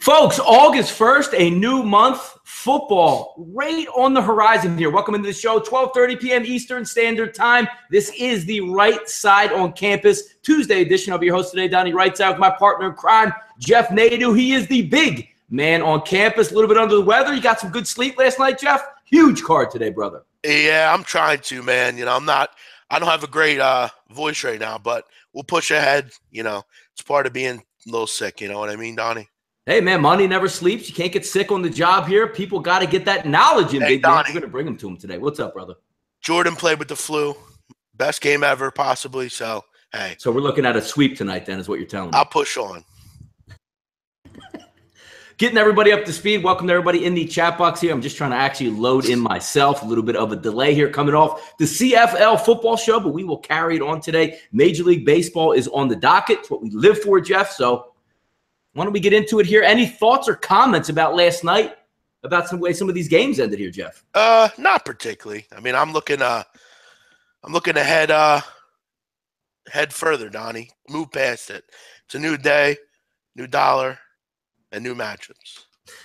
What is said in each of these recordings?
Folks, August 1st, a new month, football right on the horizon here. Welcome into the show, 12:30 p.m. Eastern Standard Time. This is the Right Side on Campus, Tuesday edition. I'll be your host today, Donnie Right Side, with my partner in crime, Jeff Nadeau. He is the big man on campus, a little bit under the weather. You got some good sleep last night, Jeff? Huge card today, brother. Yeah, I'm trying to, man. I don't have a great voice right now, but we'll push ahead. It's part of being a little sick. You know what I mean, Donnie? Hey, man, money never sleeps. You can't get sick on the job here. People got to get that knowledge in, big man. We're going to bring them to him today. What's up, brother? Jordan played with the flu. Best game ever, possibly. So, hey. So we're looking at a sweep tonight, then, is what you're telling me. I'll push on. Getting everybody up to speed. Welcome to everybody in the chat box here. I'm just trying to actually load in myself. A little bit of a delay here coming off the CFL football show, but we will carry it on today. Major League Baseball is on the docket. It's what we live for, Jeff. So why don't we get into it here? Any thoughts or comments about last night, about some way some of these games ended here, Jeff? Not particularly. I mean, I'm looking ahead further, Donnie. Move past it. It's a new day, new dollar, and new matchups.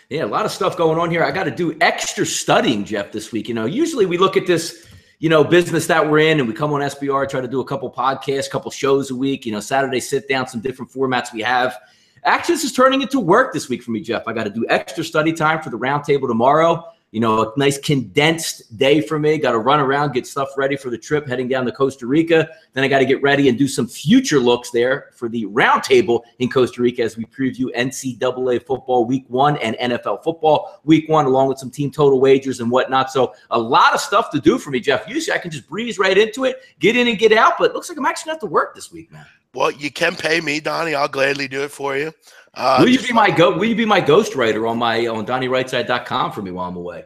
Yeah, a lot of stuff going on here. I got to do extra studying, Jeff, this week. Usually we look at this, business that we're in, and we come on SBR, try to do a couple podcasts, couple shows a week, Saturday sit down, some different formats we have. Actually, this is turning into work this week for me, Jeff. I got to do extra study time for the roundtable tomorrow. A nice condensed day for me. Got to run around, get stuff ready for the trip, heading down to Costa Rica. Then I got to get ready and do some future looks there for the roundtable in Costa Rica as we preview NCAA football week 1 and NFL football week 1, along with some team total wagers and whatnot. So a lot of stuff to do for me, Jeff. Usually I can just breeze right into it, get in and get out, but it looks like I'm actually going to have to work this week, man. Well, you can pay me, Donnie. I'll gladly do it for you. Will you be my ghostwriter on DonnieRightside.com for me while I'm away?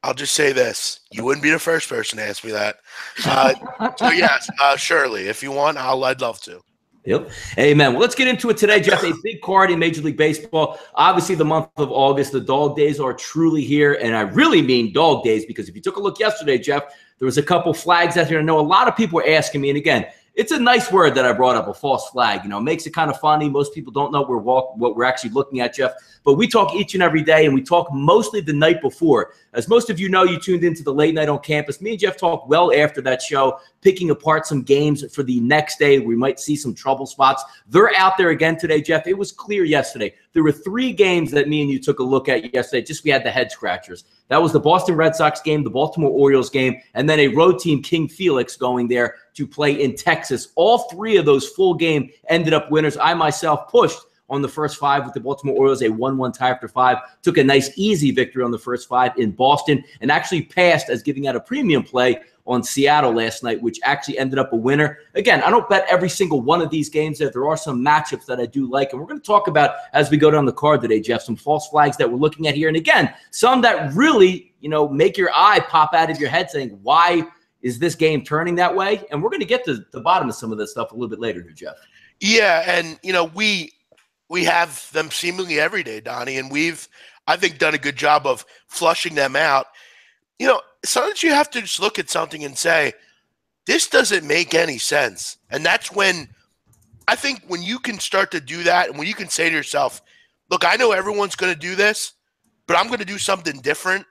I'll just say this. You wouldn't be the first person to ask me that. So, yes, surely. If you want, I'd love to. Yep. Amen. Well, let's get into it today, Jeff. A big card in Major League Baseball. Obviously, the month of August, the dog days are truly here. And I really mean dog days because if you took a look yesterday, Jeff, there was a couple flags out here. I know a lot of people were asking me. And again, it's a nice word that I brought up, a false flag. It makes it kind of funny. Most people don't know what we're actually looking at, Jeff. But we talk each and every day, and we talk mostly the night before. As most of you know, you tuned into the Late Night on Campus. Me and Jeff talk well after that show, picking apart some games for the next day. We might see some trouble spots. They're out there again today, Jeff. It was clear yesterday. There were 3 games that me and you took a look at yesterday. Just we had the head scratchers. That was the Boston Red Sox game, the Baltimore Orioles game, and then a road team, King Felix, going there to play in Texas. All 3 of those full game ended up winners. I myself pushed on the first 5 with the Baltimore Orioles, a 1-1 tie after 5. Took a nice, easy victory on the first 5 in Boston and actually passed as giving out a premium play on Seattle last night, which actually ended up a winner. Again, I don't bet every single one of these games. There are some matchups that I do like, and we're going to talk about as we go down the card today, Jeff, some false flags that we're looking at here. And again, some that really, make your eye pop out of your head saying, why is this game turning that way? And we're going to get to the bottom of some of this stuff a little bit later here, Jeff. Yeah, and, we have them seemingly every day, Donnie, and we've, I think, done a good job of flushing them out. Sometimes you have to just look at something and say, this doesn't make any sense. And that's when, I think when you can start to do that and when you can say to yourself, look, I know everyone's going to do this, but I'm going to do something different.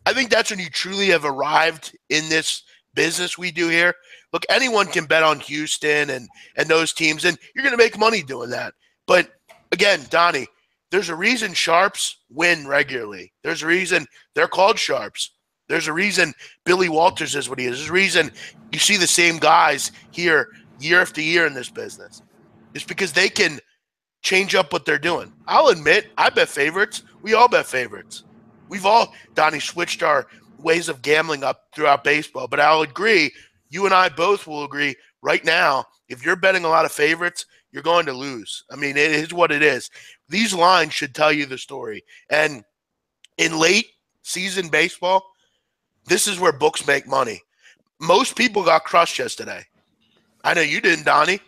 I think that's when you truly have arrived in this business we do here. Look, anyone can bet on Houston and those teams, and you're going to make money doing that. But again, Donnie, there's a reason sharps win regularly. There's a reason they're called sharps. There's a reason Billy Walters is what he is. There's a reason you see the same guys here year after year in this business. It's because they can change up what they're doing. I'll admit, I bet favorites. We all bet favorites. We've all, Donnie, switched our ways of gambling up throughout baseball. But I'll agree, you and I both will agree right now, if you're betting a lot of favorites, you're going to lose. I mean, it is what it is. These lines should tell you the story. And in late season baseball, this is where books make money. Most people got crushed yesterday. I know you didn't, Donnie.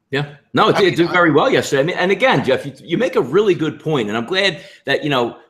Yeah. No, it did very well yesterday. I mean, and again, Jeff, you make a really good point, and I'm glad that,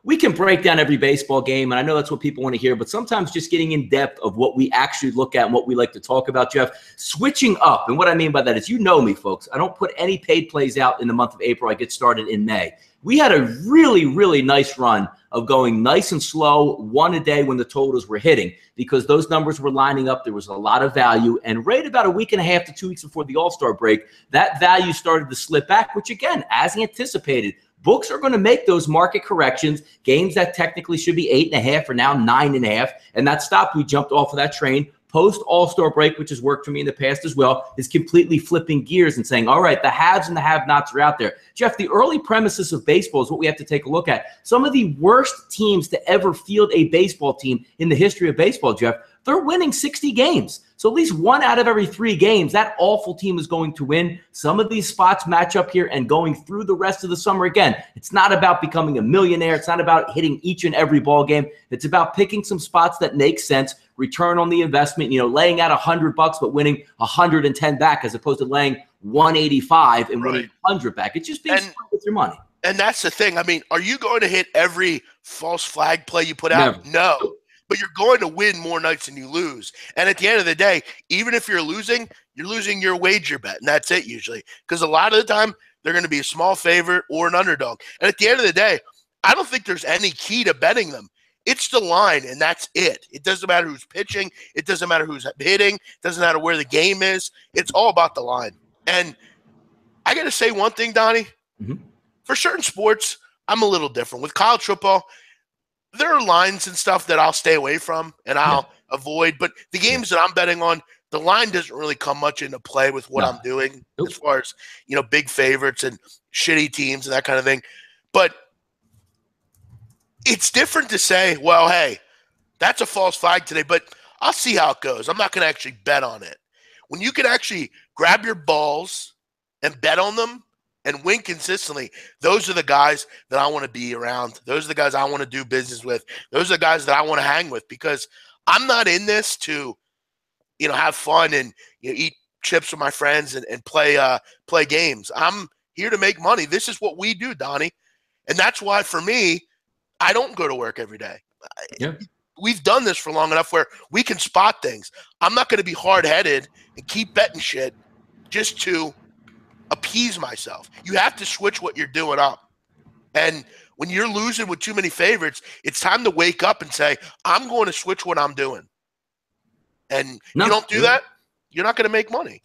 we can break down every baseball game, and I know that's what people want to hear, but sometimes just getting in depth of what we actually look at and what we like to talk about, Jeff, switching up. And what I mean by that is, me, folks, I don't put any paid plays out in the month of April. I get started in May. We had a really, really nice run of going nice and slow, one a day when the totals were hitting, because those numbers were lining up. There was a lot of value. And right about a week and a half to 2 weeks before the All-Star break, that value started to slip back, which, again, as anticipated, books are going to make those market corrections. Games that technically should be 8.5 are now 9.5. And that stopped. We jumped off of that train. Post All-Star break, which has worked for me in the past as well, is completely flipping gears and saying, all right, the haves and the have-nots are out there. Jeff, the early premises of baseball is what we have to take a look at. Some of the worst teams to ever field a baseball team in the history of baseball, Jeff, they're winning 60 games. So at least 1 out of every 3 games, that awful team is going to win. Some of these spots match up here, and going through the rest of the summer, again, it's not about becoming a millionaire. It's not about hitting each and every ball game. It's about picking some spots that make sense, return on the investment, laying out $100 but winning 110 back, as opposed to laying 185 and winning 100 back. It's just being smart with your money. And that's the thing. I mean, are you going to hit every false flag play you put out? Never. No. But you're going to win more nights than you lose. And at the end of the day, even if you're losing your wager bet, and that's it usually. Because a lot of the time, they're going to be a small favorite or an underdog. And at the end of the day, I don't think there's any key to betting them. It's the line, and that's it. It doesn't matter who's pitching. It doesn't matter who's hitting. It doesn't matter where the game is. It's all about the line. And I got to say one thing, Donnie. Mm-hmm. For certain sports, I'm a little different. With college football, there are lines and stuff that I'll stay away from and I'll avoid. But the games that I'm betting on, the line doesn't really come much into play with what I'm doing as far as, big favorites and shitty teams and that kind of thing. But it's different to say, well, hey, that's a false flag today, but I'll see how it goes. I'm not going to actually bet on it. When you can actually grab your balls and bet on them and win consistently, those are the guys that I want to be around. Those are the guys I want to do business with. Those are the guys that I want to hang with, because I'm not in this to, have fun and eat chips with my friends and play games. I'm here to make money. This is what we do, Donnie. And that's why, for me, I don't go to work every day. Yeah. We've done this for long enough where we can spot things. I'm not going to be hard-headed and keep betting shit just to appease myself. You have to switch what you're doing up. And when you're losing with too many favorites, it's time to wake up and say, I'm going to switch what I'm doing. And you don't do that, you're not going to make money.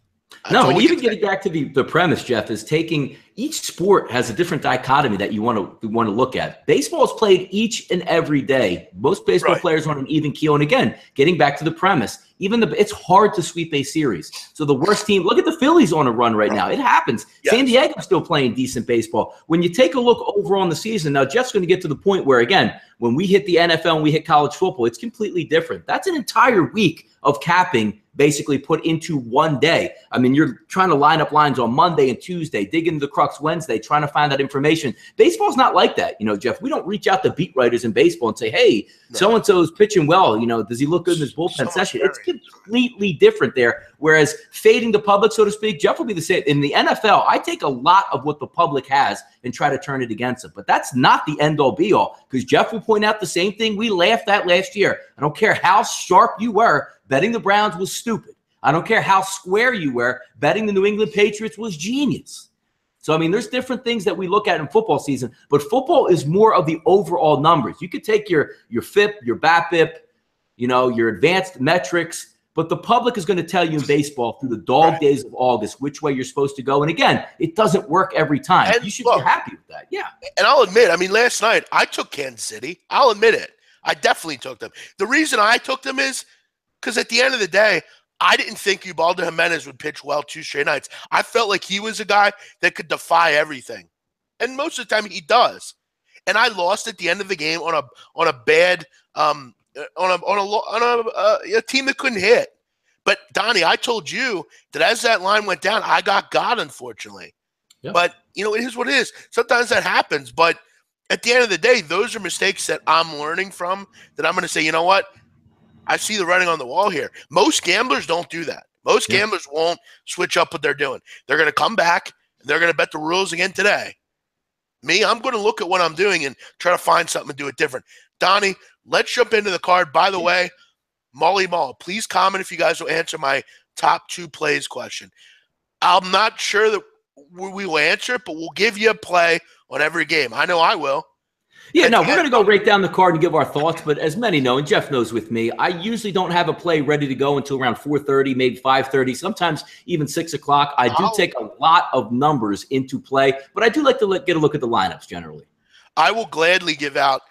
No, and even getting back to the premise, Jeff, is taking each sport has a different dichotomy that you want to look at. Baseball is played each and every day. Most baseball players are on an even keel. And again, getting back to the premise, it's hard to sweep a series. So the worst team, look at the Phillies on a run right now. It happens. Yes. San Diego's still playing decent baseball. When you take a look over on the season, now Jeff's going to get to the point where, again, when we hit the NFL and we hit college football, it's completely different. That's an entire week of capping basically put into one day. I mean, you're trying to line up lines on Monday and Tuesday, dig into the crux Wednesday, trying to find that information. Baseball's not like that, Jeff. We don't reach out to beat writers in baseball and say, hey, so-and-so is pitching well. Does he look good in his bullpen session? It's completely different there. Whereas fading the public, so to speak, Jeff will be the same. In the NFL, I take a lot of what the public has and try to turn it against them. But that's not the end-all, be-all, because Jeff will point out the same thing we laughed at last year. I don't care how sharp you were. Betting the Browns was stupid. I don't care how square you were. Betting the New England Patriots was genius. So, I mean, there's different things that we look at in football season, but football is more of the overall numbers. You could take your FIP, your BAPIP, your advanced metrics, but the public is going to tell you in baseball through the dog days of August which way you're supposed to go. And again, it doesn't work every time. And you should be happy with that. Yeah. And I'll admit, last night I took Kansas City. I'll admit it. I definitely took them. The reason I took them is because at the end of the day, I didn't think Ubaldo Jimenez would pitch well 2 straight nights. I felt like he was a guy that could defy everything, and most of the time he does. And I lost at the end of the game on a bad on a team that couldn't hit. But Donnie, I told you that as that line went down, I got God, unfortunately. Yep. But it is what it is. Sometimes that happens. But at the end of the day, those are mistakes that I'm learning from. That I'm going to say, you know what? I see the writing on the wall here. Most gamblers don't do that. Most gamblers won't switch up what they're doing. They're going to come back and they're going to bet the rules again today. Me, I'm going to look at what I'm doing and try to find something to do it different. Donnie, let's jump into the card. By the way, Molly Mall, please comment if you guys will answer my top 2 plays question. I'm not sure that we will answer it, but we'll give you a play on every game. I know I will. Yeah, no, we're going to go right down the card and give our thoughts. But as many know, and Jeff knows with me, I usually don't have a play ready to go until around 4:30, maybe 5:30, sometimes even 6 o'clock. I do take a lot of numbers into play, but I do like to get a look at the lineups generally. I will gladly give out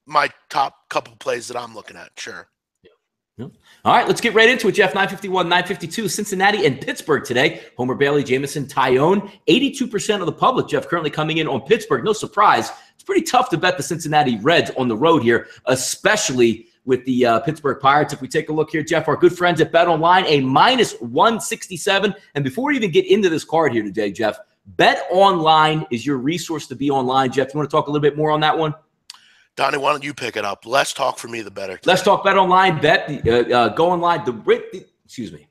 my top couple plays that I'm looking at. Sure. All right, let's get right into it, Jeff. 951, 952, Cincinnati and Pittsburgh today. Homer Bailey, Jamison, Tyone. 82% of the public, Jeff, currently coming in on Pittsburgh. No surprise. It's pretty tough to bet the Cincinnati Reds on the road here, especially with the Pittsburgh Pirates. If we take a look here, Jeff, our good friends at BetOnline, a -167. And before we even get into this card here today, Jeff, BetOnline is your resource to be online. Jeff, you want to talk a little bit more on that one? Donnie, why don't you pick it up? Less talk for me, the better. Let's talk BetOnline. Go online. Excuse me.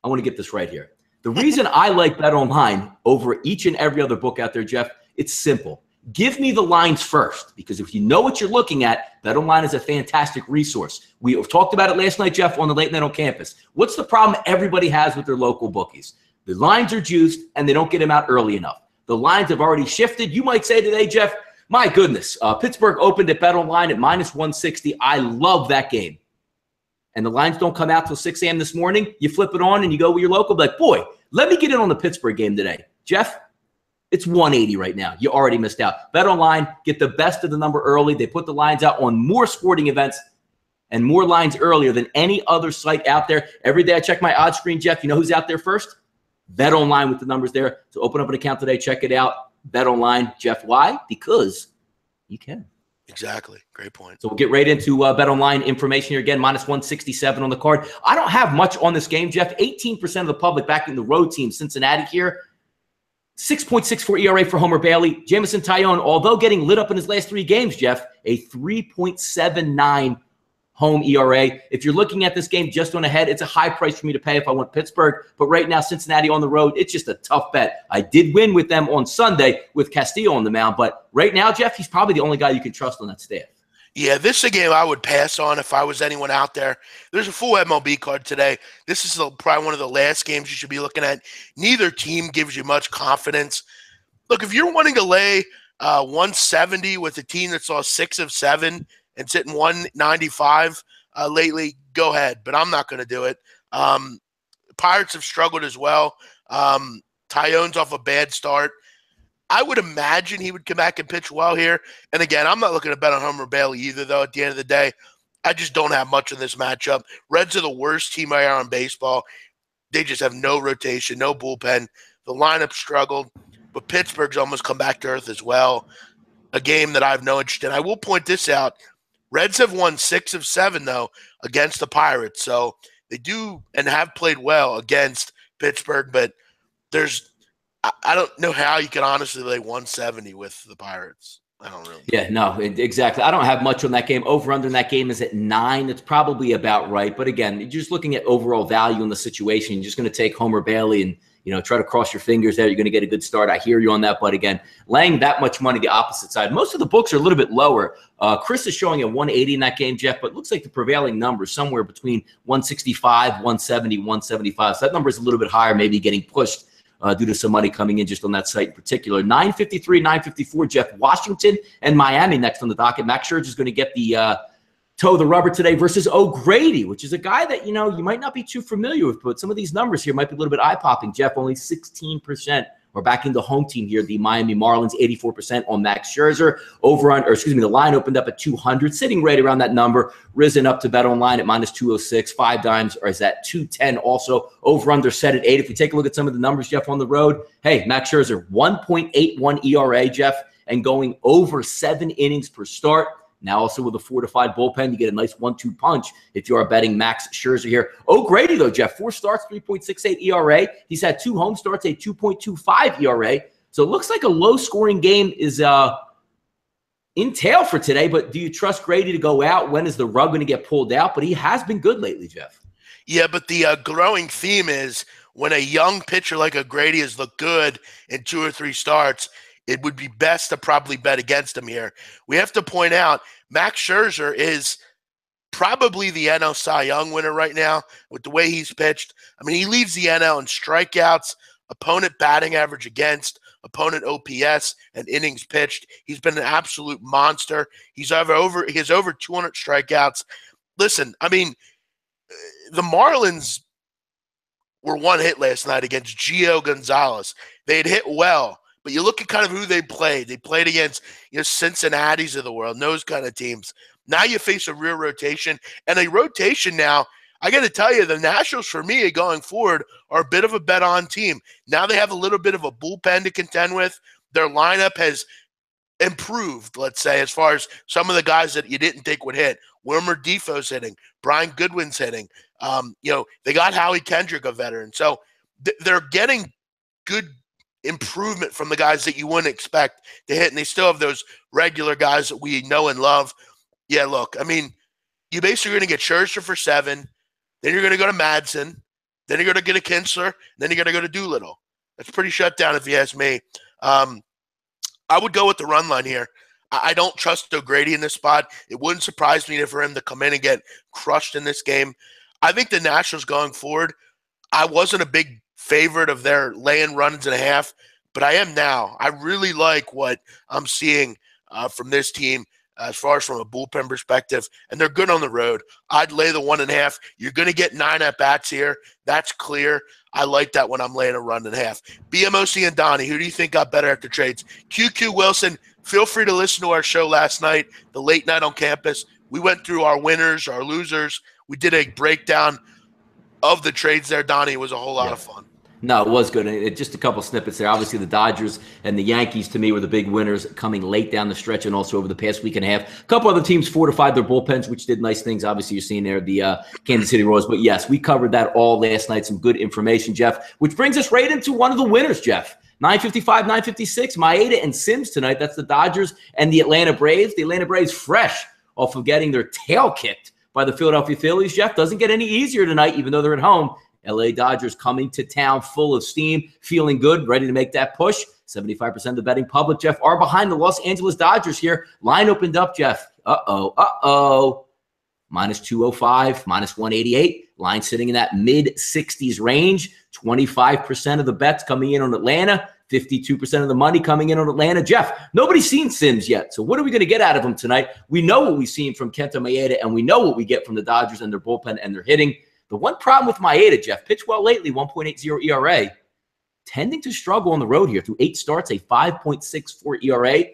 I want to get this right here. The reason I like BetOnline over each and every other book out there, Jeff, it's simple. Give me the lines first, because if you know what you're looking at, BetOnline is a fantastic resource. We have talked about it last night, Jeff, on the Late Night on Campus. What's the problem everybody has with their local bookies? The lines are juiced, and they don't get them out early enough. The lines have already shifted. You might say today, Jeff, my goodness, Pittsburgh opened at BetOnline at -160. I love that game. And the lines don't come out till 6 a.m. this morning. You flip it on and you go with your local. Like, boy, let me get in on the Pittsburgh game today. Jeff, it's 180 right now. You already missed out. BetOnline, get the best of the number early. They put the lines out on more sporting events and more lines earlier than any other site out there. Every day I check my odds screen, Jeff. You know who's out there first? BetOnline with the numbers there. So open up an account today. Check it out. BetOnline, Jeff. Why? Because you can. Exactly. Great point. So we'll get right into BetOnline information here again. -167 on the card. I don't have much on this game, Jeff. 18% of the public backing the road team, Cincinnati here. 6.64 ERA for Homer Bailey. Jamison Tyone, although getting lit up in his last 3 games, Jeff, a 3.79 home ERA. If you're looking at this game just on ahead, it's a high price for me to pay if I want Pittsburgh. But right now, Cincinnati on the road, it's just a tough bet. I did win with them on Sunday with Castillo on the mound. But right now, Jeff, he's probably the only guy you can trust on that staff. Yeah, this is a game I would pass on if I was anyone out there. There's a full MLB card today. This is probably one of the last games you should be looking at. Neither team gives you much confidence. Look, if you're wanting to lay 170 with a team that's lost 6 of 7 and sitting 195 lately, go ahead. But I'm not going to do it. Pirates have struggled as well. Tyone's off a bad start. I would imagine he would come back and pitch well here. And again, I'm not looking to bet on Homer Bailey either, though. At the end of the day, I just don't have much in this matchup. Reds are the worst team I are in baseball. They just have no rotation, no bullpen. The lineup struggled, but Pittsburgh's almost come back to earth as well. A game that I have no interest in. I will point this out. Reds have won 6 of 7, though, against the Pirates. So they do and have played well against Pittsburgh, but I don't know how you can honestly lay 170 with the Pirates. I don't really. Yeah, no, exactly. I don't have much on that game. Over-under in that game is at 9. It's probably about right. But again, you're just looking at overall value in the situation. You're just going to take Homer Bailey and, try to cross your fingers there. You're going to get a good start. I hear you on that. But again, laying that much money the opposite side. Most of the books are a little bit lower. Chris is showing a 180 in that game, Jeff, but it looks like the prevailing number is somewhere between 165, 170, 175. So that number is a little bit higher, maybe getting pushed due to some money coming in just on that site in particular. 953, 954, Jeff. Washington and Miami next on the docket. Max Scherzer is going to get the toe of the rubber today versus O'Grady, which is a guy that, you might not be too familiar with, but some of these numbers here might be a little bit eye-popping. Jeff, only 16% are backing the home team here, the Miami Marlins, 84% on Max Scherzer. The line opened up at 200, sitting right around that number, risen up to BetOnline at -206, 5 dimes, or is that 210 also, over-under set at 8. If we take a look at some of the numbers, Jeff, on the road, hey, Max Scherzer, 1.81 ERA, Jeff, and going over 7 innings per start. Now also with a fortified bullpen, you get a nice 1-2 punch if you are betting Max Scherzer here. O'Grady, though, Jeff, 4 starts, 3.68 ERA. He's had 2 home starts, a 2.25 ERA. So it looks like a low-scoring game is in tail for today. But do you trust Grady to go out? When is the rug going to get pulled out? But he has been good lately, Jeff. Yeah, but the growing theme is when a young pitcher like O'Grady has looked good in 2 or 3 starts, it would be best to probably bet against him here. We have to point out Max Scherzer is probably the NL Cy Young winner right now with the way he's pitched. I mean, he leads the NL in strikeouts, opponent batting average against, opponent OPS, and innings pitched. He's been an absolute monster. He has over 200 strikeouts. Listen, I mean, the Marlins were one hit last night against Gio Gonzalez. They had hit well, but you look at kind of who they played. They played against Cincinnati's of the world, and those kind of teams. Now you face a real rotation, and a rotation now, I got to tell you, the Nationals for me going forward are a bit of a bet-on team. Now they have a little bit of a bullpen to contend with. Their lineup has improved, let's say, as far as some of the guys that you didn't think would hit. Wilmer Defoe's hitting. Brian Goodwin's hitting. They got Howie Kendrick, a veteran. So they're getting good improvement from the guys that you wouldn't expect to hit, and they still have those regular guys that we know and love. Yeah, look, I mean, you basically going to get Scherzer for 7, then you're going to go to Madsen, then you're going to get a Kinsler, then you're going to go to Doolittle. That's pretty shut down if you ask me. I would go with the run line here. I don't trust O'Grady in this spot. It wouldn't surprise me for him to come in and get crushed in this game. I think the Nationals going forward, I wasn't a big favorite of their laying runs and a half, but I am now. I really like what I'm seeing from this team as far as from a bullpen perspective, and they're good on the road. I'd lay the 1.5. You're going to get 9 at-bats here. That's clear. I like that when I'm laying a run and a half. BMOC and Donnie, who do you think got better after trades? QQ Wilson, feel free to listen to our show last night, the late night on campus. We went through our winners, our losers. We did a breakdown of the trades there, Donnie. It was a whole lot of fun. No, it was good. Just a couple snippets there. Obviously, the Dodgers and the Yankees, to me, were the big winners coming late down the stretch and also over the past week and a half. A couple other teams fortified their bullpens, which did nice things. Obviously, you're seeing there the Kansas City Royals. But, yes, we covered that all last night. Some good information, Jeff, which brings us right into one of the winners, Jeff. 9:55, 9:56, Maeda and Sims tonight. That's the Dodgers and the Atlanta Braves. The Atlanta Braves fresh off of getting their tail kicked by the Philadelphia Phillies. Jeff, doesn't get any easier tonight, even though they're at home. LA Dodgers coming to town full of steam, feeling good, ready to make that push. 75% of the betting public, Jeff, are behind the Los Angeles Dodgers here. Line opened up, Jeff. Minus 205, minus 188. Line sitting in that mid-60s range. 25% of the bets coming in on Atlanta. 52% of the money coming in on Atlanta. Jeff, nobody's seen Sims yet. So what are we going to get out of him tonight? We know what we've seen from Kenta Maeda, and we know what we get from the Dodgers and their bullpen and their hitting. The one problem with Maeda, Jeff, pitched well lately, 1.80 ERA, tending to struggle on the road here through 8 starts, a 5.64 ERA.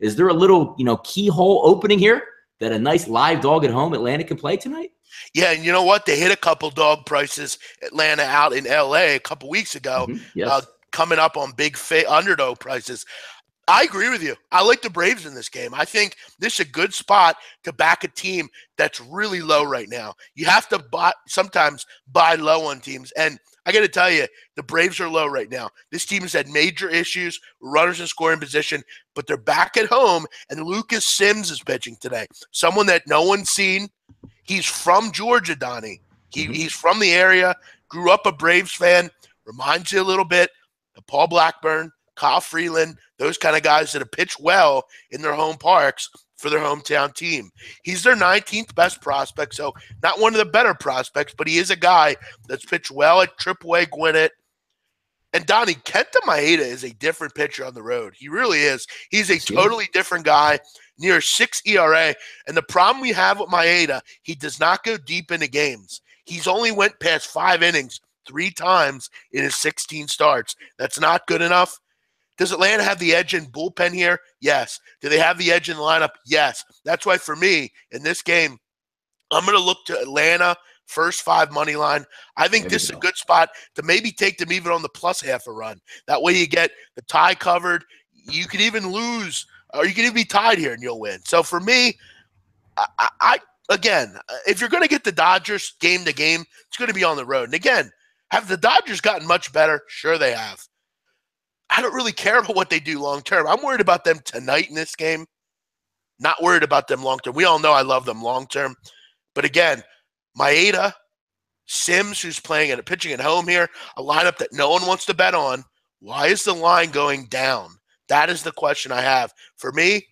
Is there a little, keyhole opening here that a nice live dog at home Atlanta can play tonight? Yeah, and you know what? They hit a couple dog prices, Atlanta out in L.A. a couple weeks ago, Yes. Coming up on big underdog prices. I agree with you. I like the Braves in this game. I think this is a good spot to back a team that's really low right now. You have to sometimes buy low on teams. And I got to tell you, the Braves are low right now. This team has had major issues, runners in scoring position, but they're back at home, and Lucas Sims is pitching today. Someone that no one's seen. He's from Georgia, Donnie. He's from the area, grew up a Braves fan, reminds you a little bit of Paul Blackburn, Kyle Freeland, those kind of guys that have pitched well in their home parks for their hometown team. He's their 19th best prospect, so not one of the better prospects, but he is a guy that's pitched well at AAA Gwinnett. And Donnie, Kenta Maeda is a different pitcher on the road. He really is. He's a totally different guy, near 6 ERA. And the problem we have with Maeda, he does not go deep into games. He's only went past 5 innings 3 times in his 16 starts. That's not good enough. Does Atlanta have the edge in bullpen here? Yes. Do they have the edge in the lineup? Yes. That's why for me, in this game, I'm going to look to Atlanta, first 5 money line. I think this is a good spot to maybe take them even on the plus half a run. That way you get the tie covered. You could even lose, or you could even be tied here and you'll win. So for me, I again, if you're going to get the Dodgers game to game, it's going to be on the road. And again, have the Dodgers gotten much better? Sure they have. I don't really care about what they do long term. I'm worried about them tonight in this game. Not worried about them long term. We all know I love them long term. But again, Maeda, Sims, who's pitching at home here, a lineup that no one wants to bet on. Why is the line going down? That is the question I have. For me,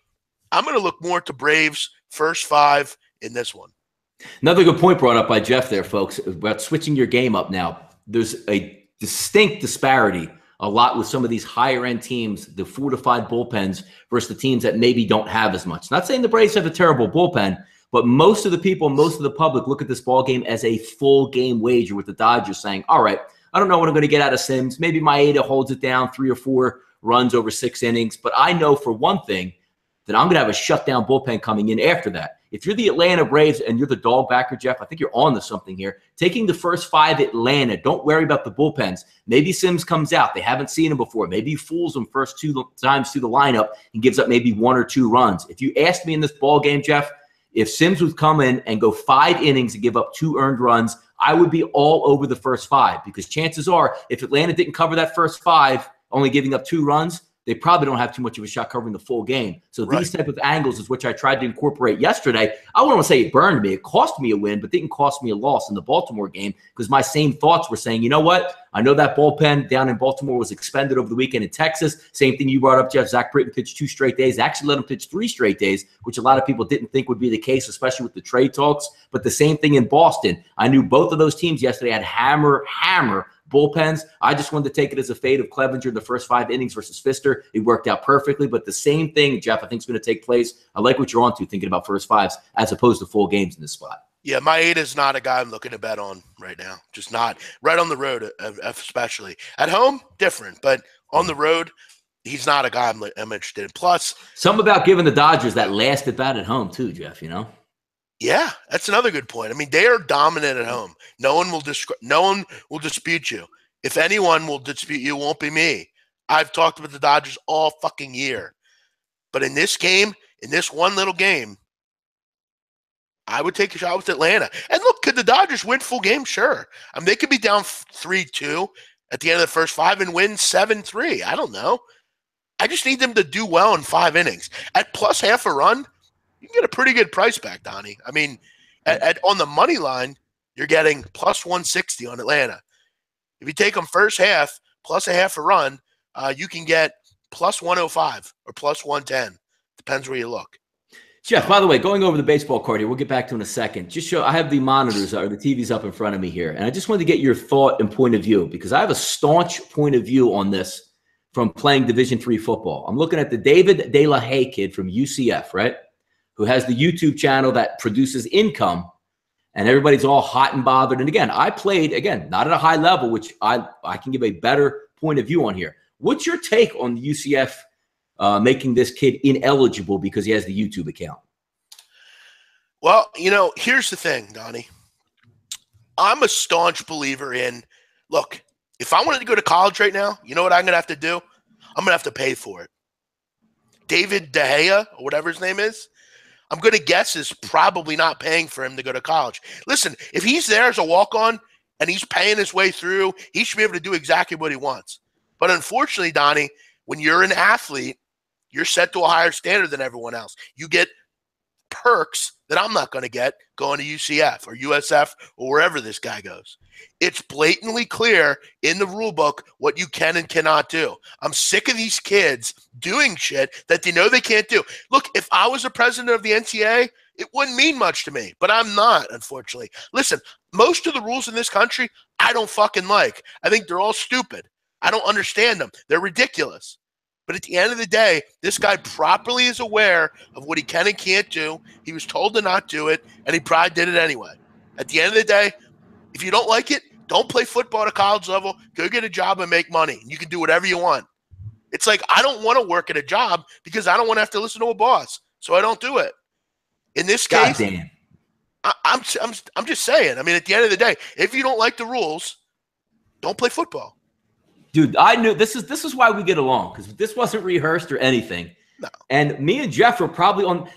I'm going to look more to Braves first 5 in this one. Another good point brought up by Jeff there, folks, about switching your game up now. There's a distinct disparity a lot with some of these higher-end teams, the fortified bullpens, versus the teams that maybe don't have as much. Not saying the Braves have a terrible bullpen, but most of the people, most of the public look at this ball game as a full game wager, with the Dodgers saying, all right, I don't know what I'm going to get out of Sims. Maybe Maeda holds it down 3 or 4 runs over 6 innings. But I know for one thing that I'm going to have a shutdown bullpen coming in after that. If you're the Atlanta Braves and you're the dog backer, Jeff, I think you're on to something here. Taking the first 5 Atlanta, don't worry about the bullpens. Maybe Sims comes out. They haven't seen him before. Maybe he fools them first 2 times through the lineup and gives up maybe 1 or 2 runs. If you asked me in this ball game, Jeff, if Sims would come in and go 5 innings and give up 2 earned runs, I would be all over the first 5, because chances are if Atlanta didn't cover that first 5, only giving up 2 runs, they probably don't have too much of a shot covering the full game. So these type of angles is which I tried to incorporate yesterday. I wouldn't want to say it burned me. It cost me a win, but didn't cost me a loss in the Baltimore game, because my same thoughts were saying, you know what? I know that bullpen down in Baltimore was expended over the weekend in Texas. Same thing you brought up, Jeff. Zach Britton pitched 2 straight days. They actually let him pitch 3 straight days, which a lot of people didn't think would be the case, especially with the trade talks. But the same thing in Boston. I knew both of those teams yesterday had hammer bullpens. I just wanted to take it as a fade of Clevenger in the first 5 innings versus Pfister. It worked out perfectly, but the same thing, Jeff, I think is going to take place. I like what you're on to, thinking about first 5s as opposed to full games in this spot. Yeah, Maeda is not a guy I'm looking to bet on right now. Just not. Right on the road, especially. At home, different, but on the road, he's not a guy I'm interested in. Plus, something about giving the Dodgers that last at bat at home too, Jeff, you know? Yeah, that's another good point. I mean, they are dominant at home. No one will dispute you. If anyone will dispute you, it won't be me. I've talked about the Dodgers all fucking year. But in this game, in this one little game, I would take a shot with Atlanta. And look, could the Dodgers win full game? Sure. I mean, they could be down 3-2 at the end of the first 5 and win 7-3. I don't know. I just need them to do well in 5 innings. At plus half a run, you can get a pretty good price back, Donnie. I mean, on the money line, you're getting plus 160 on Atlanta. If you take them first half plus a half a run, you can get plus 105 or plus 110. Depends where you look. Jeff, by the way, going over the baseball card here, we'll get back to in a second. I have the monitors or the TVs up in front of me here, and I just wanted to get your thought and point of view, because I have a staunch point of view on this from playing Division III football. I'm looking at the David De La Haye kid from UCF, right? Who has the YouTube channel that produces income, and everybody's all hot and bothered. And again, I played, not at a high level, which I can give a better point of view on here. What's your take on the UCF making this kid ineligible because he has the YouTube account? Well, here's the thing, Donnie. I'm a staunch believer in, look, if I wanted to go to college right now, you know what I'm going to have to do? I'm going to have to pay for it. David De Gea, or whatever his name is, I'm going to guess is probably not paying for him to go to college. Listen, if he's there as a walk-on and he's paying his way through, he should be able to do exactly what he wants. But unfortunately, Donnie, when you're an athlete, you're set to a higher standard than everyone else. You get perks that I'm not going to get going to UCF or USF or wherever this guy goes. It's blatantly clear in the rule book what you can and cannot do. I'm sick of these kids doing shit that they know they can't do. Look, if I was the president of the NCAA, it wouldn't mean much to me, but I'm not, unfortunately. Listen, most of the rules in this country, I don't fucking like. I think they're all stupid. I don't understand them. They're ridiculous. But at the end of the day, this guy properly is aware of what he can and can't do. He was told to not do it, and he probably did it anyway. At the end of the day, if you don't like it, don't play football at a college level. Go get a job and make money. You can do whatever you want. It's like, I don't want to work at a job because I don't want to have to listen to a boss, so I don't do it. In this case, I'm just saying. I mean, at the end of the day, if you don't like the rules, don't play football. Dude, I knew this is why we get along, because this wasn't rehearsed or anything. No. And me and Jeff are probably on.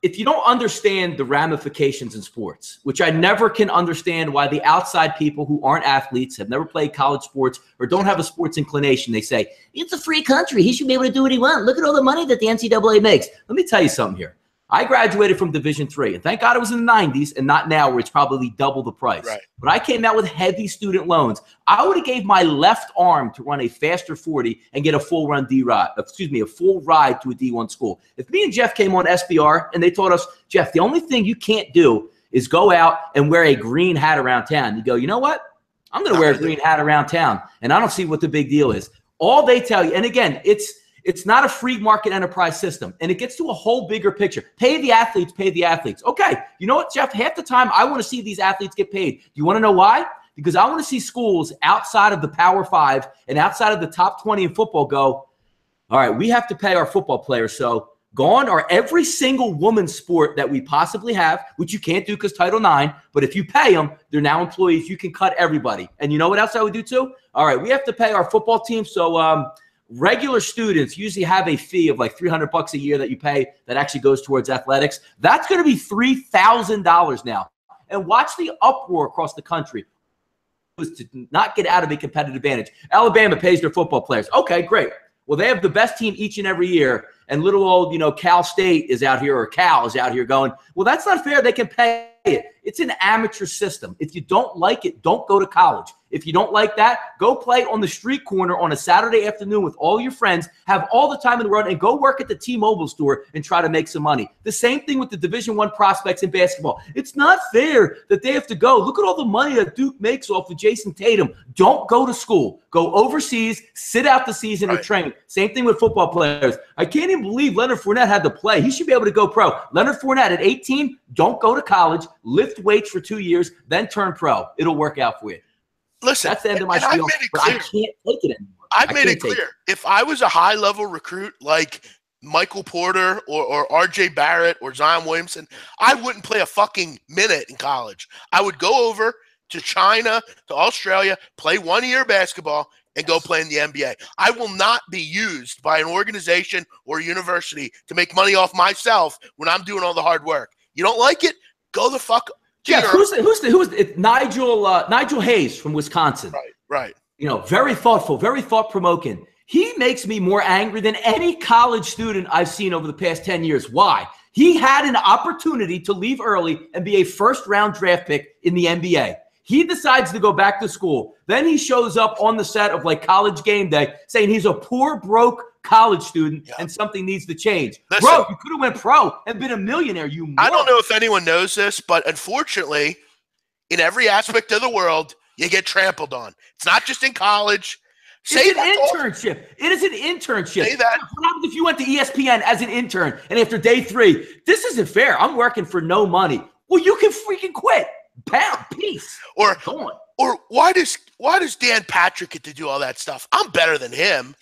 If you don't understand the ramifications in sports, which I never can understand why the outside people who aren't athletes, have never played college sports, or don't have a sports inclination, they say, it's a free country. He should be able to do what he wants. Look at all the money that the NCAA makes. Let me tell you something here. I graduated from Division III, and thank God it was in the 90s and not now where it's probably double the price. Right. But I came out with heavy student loans. I would have gave my left arm to run a faster 40 and get a full ride to a D1 school. If me and Jeff came on SBR and they told us, Jeff, the only thing you can't do is go out and wear a green hat around town. You go, you know what? I'm going to wear a green hat around town, and I don't see what the big deal is. All they tell you, and again, it's not a free market enterprise system, and it gets to a whole bigger picture. Pay the athletes, pay the athletes. Okay, you know what, Jeff? Half the time, I want to see these athletes get paid. You want to know why? Because I want to see schools outside of the Power 5 and outside of the top 20 in football go, all right, we have to pay our football players, so go on our every single woman's sport that we possibly have, which you can't do because Title IX, but if you pay them, they're now employees. You can cut everybody. And you know what else I would do too? All right, we have to pay our football team, so regular students usually have a fee of like $300 a year that you pay that actually goes towards athletics. That's going to be $3,000 now. And watch the uproar across the country to not get out of a competitive advantage. Alabama pays their football players. Okay, great. Well, they have the best team each and every year, and little old, Cal State is out here, or Cal is out here going, well, that's not fair. They can pay it. It's an amateur system. If you don't like it, don't go to college. If you don't like that, go play on the street corner on a Saturday afternoon with all your friends, have all the time in the world, and go work at the T-Mobile store and try to make some money. The same thing with the Division I prospects in basketball. It's not fair that they have to go. Look at all the money that Duke makes off of Jason Tatum. Don't go to school. Go overseas, sit out the season, and train. Same thing with football players. I can't even believe Leonard Fournette had to play. He should be able to go pro. Leonard Fournette at 18, don't go to college, lift weights for 2 years, then turn pro. It'll work out for you. Listen, that's the end of my spiel. I can't take it anymore. I've made it clear. If I was a high-level recruit like Michael Porter or R.J. Barrett or Zion Williamson, I wouldn't play a fucking minute in college. I would go over to China, to Australia, play 1 year basketball, and go play in the NBA. I will not be used by an organization or a university to make money off myself when I'm doing all the hard work. You don't like it? Go the fuck. Yeah, who's Nigel Hayes from Wisconsin. Right. Very thoughtful, very thought-provoking. He makes me more angry than any college student I've seen over the past 10 years. Why? He had an opportunity to leave early and be a first-round draft pick in the NBA. He decides to go back to school. Then he shows up on the set of like College Game Day saying he's a poor, broke college student and something needs to change. Listen, bro, you could have went pro and been a millionaire. I don't know if anyone knows this, but unfortunately, in every aspect of the world, you get trampled on. It's not just in college. It's an internship. It is an internship. Say that. What happens if you went to ESPN as an intern and after day 3, this isn't fair. I'm working for no money. Well, you can freaking quit. Peace. Or why does Dan Patrick get to do all that stuff? I'm better than him.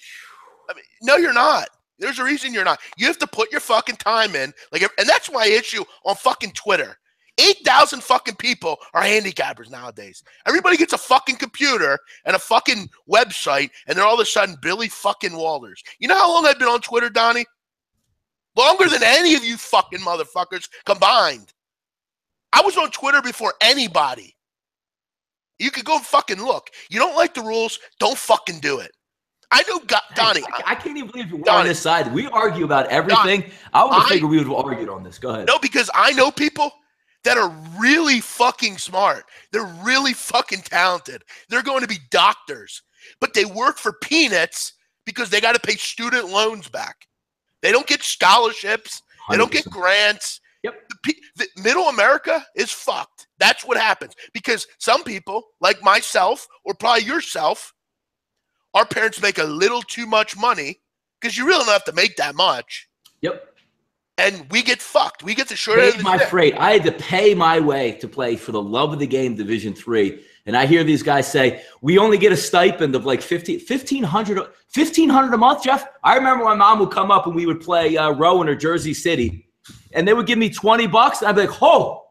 I mean, no, you're not. There's a reason you're not. You have to put your fucking time in. And that's my issue on fucking Twitter. 8,000 fucking people are handicappers nowadays. Everybody gets a fucking computer and a fucking website, and they're all of a sudden Billy fucking Walters. You know how long I've been on Twitter, Donnie? Longer than any of you fucking motherfuckers combined. I was on Twitter before anybody. You could go fucking look. You don't like the rules, don't fucking do it. I know, Donnie. I can't even believe we're on this side. We argue about everything. Donnie, I would have figured we would have argued on this. Go ahead. No, because I know people that are really fucking smart. They're really fucking talented. They're going to be doctors, but they work for peanuts because they got to pay student loans back. They don't get scholarships. 100%. They don't get grants. Yep. The middle America is fucked. That's what happens. Because some people, like myself or probably yourself, our parents make a little too much money because you really don't have to make that much. Yep. And we get fucked. We get the short end of the stick. Freight. I had to pay my way to play for the love of the game Division III. And I hear these guys say, we only get a stipend of like $1,500 a month, Jeff. I remember my mom would come up and we would play Rowan or Jersey City. And they would give me $20. And I'd be like, oh,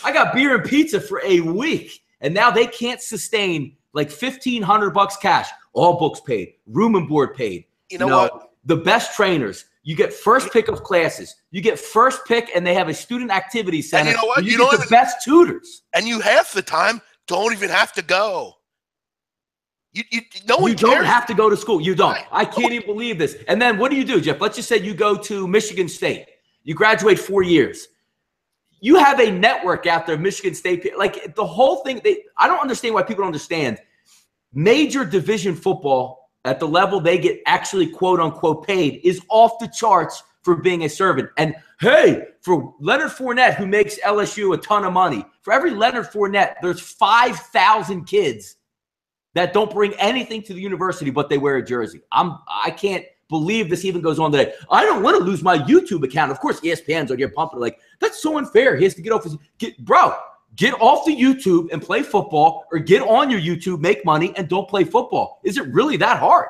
I got beer and pizza for a week. And now they can't sustain like $1,500 cash. All books paid, room and board paid. You know what? The best trainers. You get first pick of classes. You get first pick, and they have a student activity center. And you know what? You get the best tutors. And you half the time don't even have to go. You don't have to go to school. You don't. I can't even believe this. And then what do you do, Jeff? Let's just say you go to Michigan State. You graduate 4 years. You have a network out there, Michigan State. Like the whole thing, I don't understand why people don't understand. Major division football at the level they get actually quote unquote paid is off the charts for being a servant. And hey, for Leonard Fournette, who makes LSU a ton of money, for every Leonard Fournette, there's 5,000 kids that don't bring anything to the university, but they wear a jersey. I can't believe this even goes on today. I don't want to lose my YouTube account. Of course, ESPN's on here pumping like, that's so unfair. He has to get off get off the YouTube and play football, or get on your YouTube, make money, and don't play football. Is it really that hard?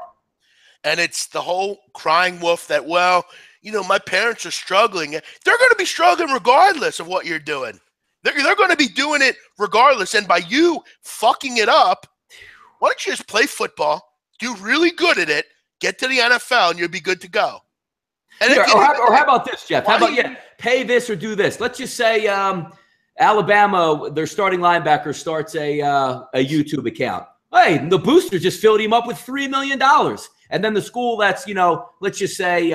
And it's the whole crying wolf that, well, you know, my parents are struggling. They're going to be struggling regardless of what you're doing. They're going to be doing it regardless. And by you fucking it up, why don't you just play football, do really good at it, get to the NFL, and you'll be good to go. And or how about this, Jeff? How about pay this or do this? Let's just say Alabama, their starting linebacker starts a YouTube account. Hey, the booster just filled him up with $3 million. And then the school that's, let's just say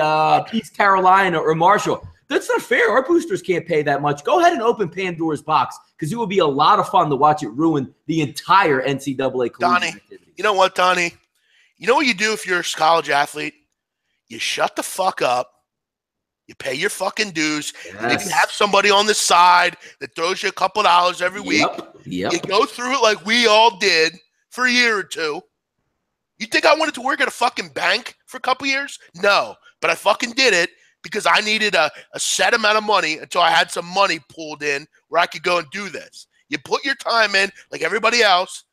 East Carolina or Marshall. That's not fair. Our boosters can't pay that much. Go ahead and open Pandora's box, because it will be a lot of fun to watch it ruin the entire NCAA collegiate activity. You know what, Donnie? You know what you do if you're a college athlete? You shut the fuck up. You pay your fucking dues. Yes. You maybe have somebody on the side that throws you a couple dollars every week. Yep. You go through it like we all did for a year or two. You think I wanted to work at a fucking bank for a couple years? No. But I fucking did it because I needed a set amount of money until I had some money pulled in where I could go and do this. You put your time in like everybody else.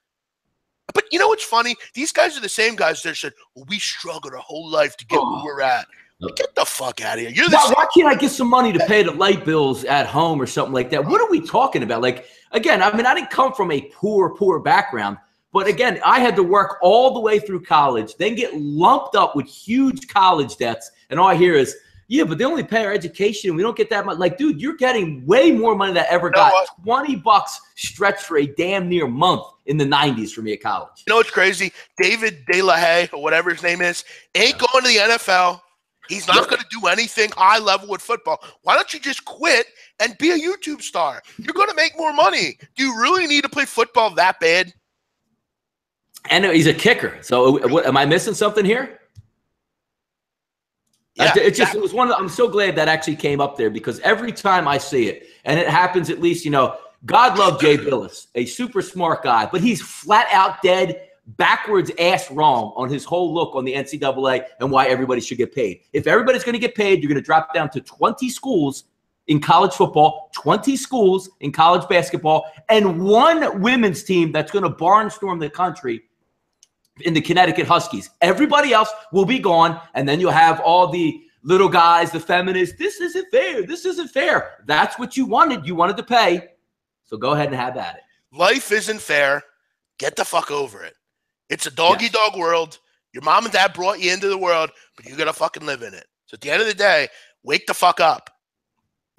But you know what's funny? These guys are the same guys that said, well, we struggled our whole life to get where we're at. Get the fuck out of here. Why can't I get some money to pay the light bills at home or something like that? What are we talking about? Like, again, I mean, I didn't come from a poor background. But again, I had to work all the way through college, then get lumped up with huge college debts. And all I hear is, yeah, but they only pay our education and we don't get that much. Like, dude, you're getting way more money than I ever got. $20 stretched for a damn near month in the 90s for me at college. You know what's crazy? David De La Haye, or whatever his name is, ain't going to the NFL. He's not going to do anything high level with football. Why don't you just quit and be a YouTube star? You're going to make more money. Do you really need to play football that bad? And he's a kicker. So am I missing something here? Yeah, it was one of I'm so glad that actually came up there, because every time I see it, and it happens at least, God love Jay Billis, a super smart guy, but he's flat out dead, backwards ass wrong on his whole look on the NCAA and why everybody should get paid. If everybody's going to get paid, you're going to drop down to 20 schools in college football, 20 schools in college basketball, and one women's team that's going to barnstorm the country in the Connecticut Huskies. Everybody else will be gone, and then you'll have all the little guys, the feminists. This isn't fair. This isn't fair. That's what you wanted. You wanted to pay. So go ahead and have at it. Life isn't fair. Get the fuck over it. It's a dog-eat-dog world. Your mom and dad brought you into the world, but you got to fucking live in it. So at the end of the day, wake the fuck up.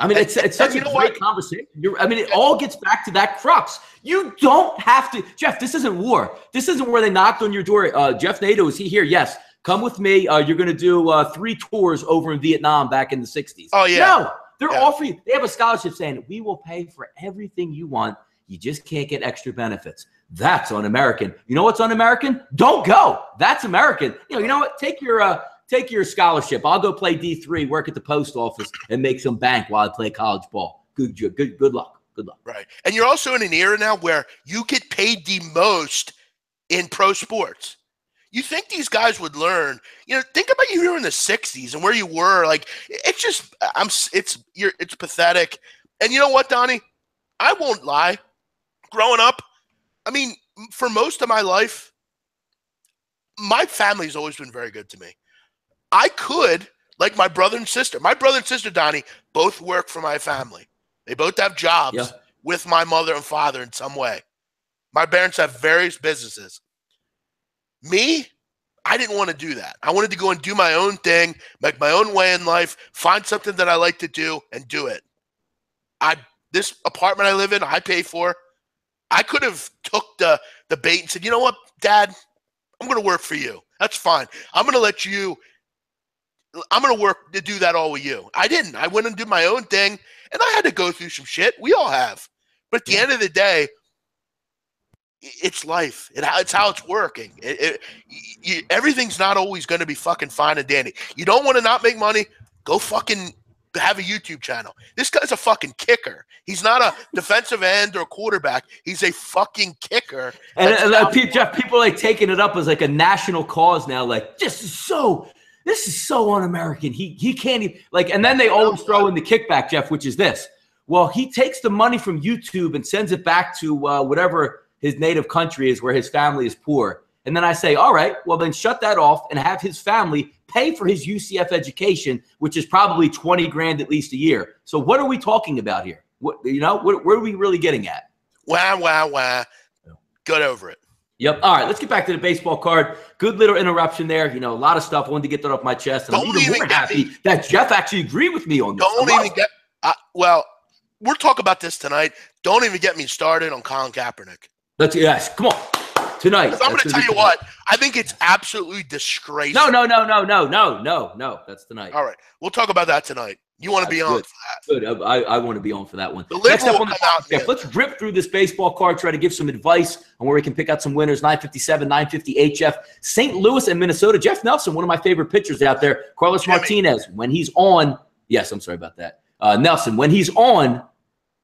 I mean, it's such a great conversation. It all gets back to that crux. You don't have to. Jeff, this isn't war. This isn't where they knocked on your door. Jeff Nadeau, is he here? Yes. Come with me. You're going to do 3 tours over in Vietnam back in the 60s. Oh, yeah. No, they're offering – they have a scholarship saying, we will pay for everything you want. You just can't get extra benefits. That's un-American. You know what's un-American? Don't go. That's American. You know what? Take your scholarship. I'll go play D3, work at the post office, and make some bank while I play college ball. Good luck. Good luck. Right. And you're also in an era now where you get paid the most in pro sports. You think these guys would learn? Think about you here in the 60s and where you were. Like, it's just, it's pathetic. And you know what, Donnie? I won't lie. Growing up, I mean, for most of my life, my family's always been very good to me. I could, like my brother and sister. My brother and sister, Donnie, both work for my family. They both have jobs with my mother and father in some way. My parents have various businesses. Me, I didn't want to do that. I wanted to go and do my own thing, make my own way in life, find something that I like to do and do it. This apartment I live in, I pay for. I could have took the bait and said, you know what, Dad, I'm going to work for you. That's fine. I'm going to let you I'm going to work to do that all with you. I didn't. I went and did my own thing, and I had to go through some shit. We all have. But at the end of the day, it's life. It's how it's working. Everything's not always going to be fucking fine and dandy. You don't want to not make money? Go fucking have a YouTube channel. This guy's a fucking kicker. He's not a defensive end or a quarterback. He's a fucking kicker. And Jeff, people are like taking it up as like a national cause now. Like, this is so un-American. He can't even like. And then they always throw in the kickback, Jeff, which is this. Well, he takes the money from YouTube and sends it back to whatever his native country is where his family is poor. And then I say, all right, well, then shut that off and have his family pay for his UCF education, which is probably 20 grand at least a year. So what are we talking about here? What are we really getting at? Wah. Get over it. Yep. All right, let's get back to the baseball card. Good little interruption there. A lot of stuff. I wanted to get that off my chest. And I'm even more happy that Jeff actually agreed with me on this. Well, we'll talk about this tonight. Don't even get me started on Colin Kaepernick. Come on. Tonight. I'm going to tell you what. I think it's absolutely disgraceful. No. That's tonight. All right. We'll talk about that tonight. You want to be on for that. Good. I want to be on for that one. Next up on the podcast, let's rip through this baseball card, try to give some advice on where we can pick out some winners. 957, 958, Jeff. St. Louis and Minnesota. Jeff Nelson, one of my favorite pitchers out there. Carlos Martinez, when he's on. Yes, I'm sorry about that. Nelson, when he's on.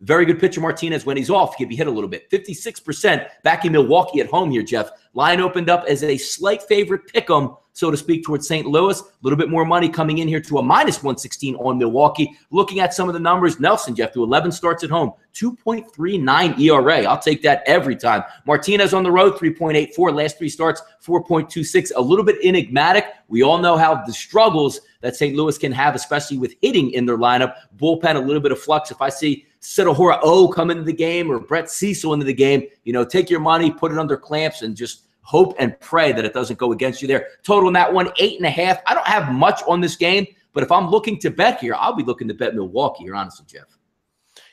Very good pitcher Martinez. When he's off, he can be hit a little bit. 56% back in Milwaukee at home here, Jeff. Line opened up as a slight favorite pick'em, so to speak, towards St. Louis. A little bit more money coming in here to a minus 116 on Milwaukee. Looking at some of the numbers, Nelson, Jeff, to 11 starts at home, 2.39 ERA. I'll take that every time. Martinez on the road, 3.84. Last 3 starts, 4.26. A little bit enigmatic. We all know how the struggles that St. Louis can have, especially with hitting in their lineup. Bullpen, a little bit of flux. If I see Sidahora O come into the game or Brett Cecil into the game, take your money, put it under clamps, and just hope and pray that it doesn't go against you there. Total in that one, 8.5. I don't have much on this game, but if I'm looking to bet here, I'll be looking to bet Milwaukee here, honestly, Jeff.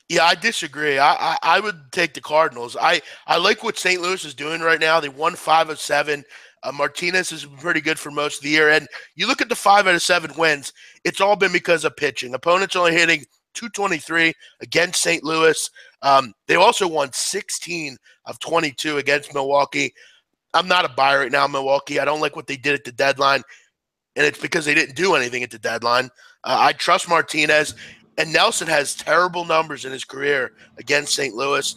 Yeah, I disagree. I would take the Cardinals. I like what St. Louis is doing right now. They won 5 of 7. Martinez has been pretty good for most of the year. And you look at the 5 out of 7 wins, it's all been because of pitching. Opponents only hitting 223 against St. Louis. They also won 16 of 22 against Milwaukee. I'm not a buyer right now in Milwaukee. I don't like what they did at the deadline, and it's because they didn't do anything at the deadline. I trust Martinez, and Nelson has terrible numbers in his career against St. Louis.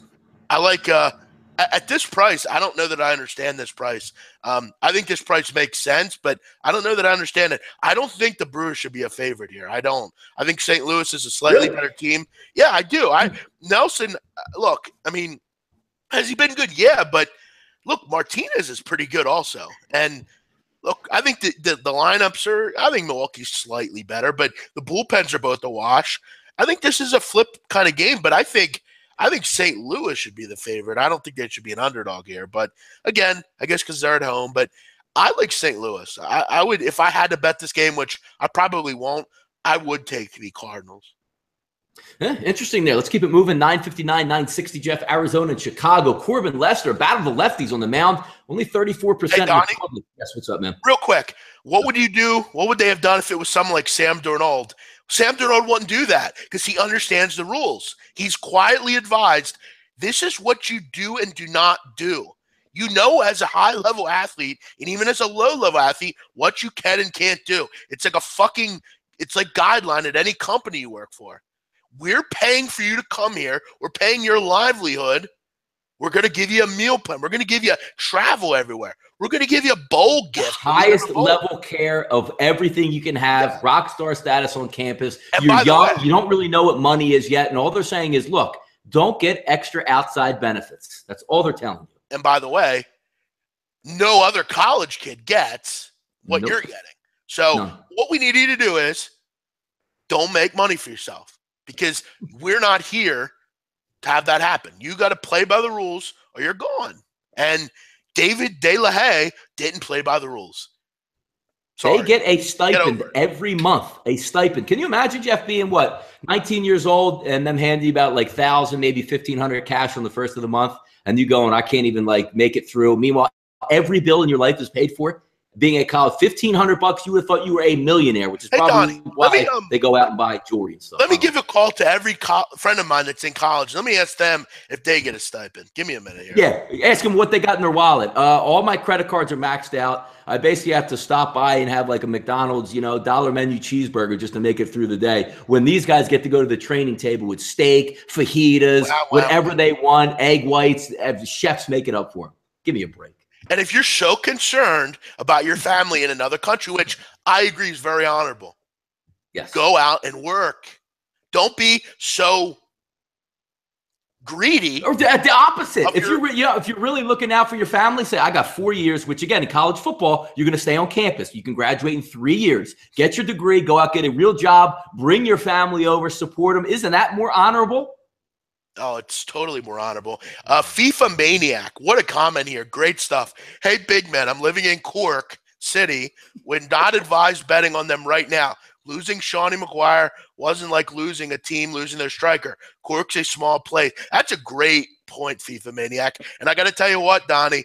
I like at this price, I don't know that I understand this price. I think this price makes sense, but I don't know that I understand it. I don't think the Brewers should be a favorite here. I don't. I think St. Louis is a slightly better team. Yeah, I do. Nelson, look, I mean, has he been good? Yeah, but look, Martinez is pretty good also. And look, I think the lineups are – I think Milwaukee's slightly better, but the bullpens are both a wash. I think this is a flip kind of game, but I think St. Louis should be the favorite. I don't think they should be an underdog here. But, again, I guess because they're at home. But I like St. Louis. I would – if I had to bet this game, which I probably won't, I would take the Cardinals. Yeah, interesting there. Let's keep it moving. 959, 960, Jeff. Arizona and Chicago. Corbin Lester, battle of the lefties on the mound. Only 34%. Hey, Donnie, yes, what's up, man? Real quick, what would you do? What would they have done if it was someone like Sam Darnold? Sam Darnold wouldn't do that because he understands the rules. He's quietly advised, this is what you do and do not do. You know, as a high-level athlete and even as a low-level athlete, what you can and can't do. It's like it's like guideline at any company you work for. We're paying for you to come here. We're paying your livelihood. We're going to give you a meal plan. We're going to give you travel everywhere. We're going to give you a bowl gift. Highest level care of everything you can have. Yeah. Rock star status on campus. You're young. You don't really know what money is yet. And all they're saying is, look, don't get extra outside benefits. That's all they're telling you. And by the way, no other college kid gets what you're getting. So what we need you to do is don't make money for yourself. Because we're not here to have that happen. You got to play by the rules or you're gone. And David De La Haye didn't play by the rules. Sorry. They get a stipend every month, a stipend. Can you imagine, Jeff, being, 19 years old and them handing you about 1,000, maybe 1,500 cash on the first of the month, and you going, I can't even make it through. Meanwhile, every bill in your life is paid for. being at college. $1,500, you would have thought you were a millionaire, which is probably why they go out and buy jewelry and stuff. Let me give a call to every friend of mine that's in college. Let me ask them if they get a stipend. Give me a minute here. Yeah, ask them what they got in their wallet. All my credit cards are maxed out. I basically have to stop by and have like a McDonald's, dollar menu cheeseburger just to make it through the day. When these guys get to go to the training table with steak, fajitas, whatever they want, egg whites, chefs make it up for them. Give me a break. And if you're so concerned about your family in another country, which I agree is very honorable, yes, go out and work. Don't be so greedy. Or the opposite. If you're really looking out for your family, say, I got 4 years, which again, in college football, you're going to stay on campus. You can graduate in 3 years, get your degree, go out, get a real job, bring your family over, support them. Isn't that more honorable? Oh, it's totally more honorable. FIFA Maniac. What a comment here. Great stuff. Hey, big man, I'm living in Cork City. Would not advise betting on them right now. Losing Shawnee McGuire wasn't like losing a team, losing their striker. Cork's a small place. That's a great point, FIFA Maniac. And I got to tell you what, Donnie,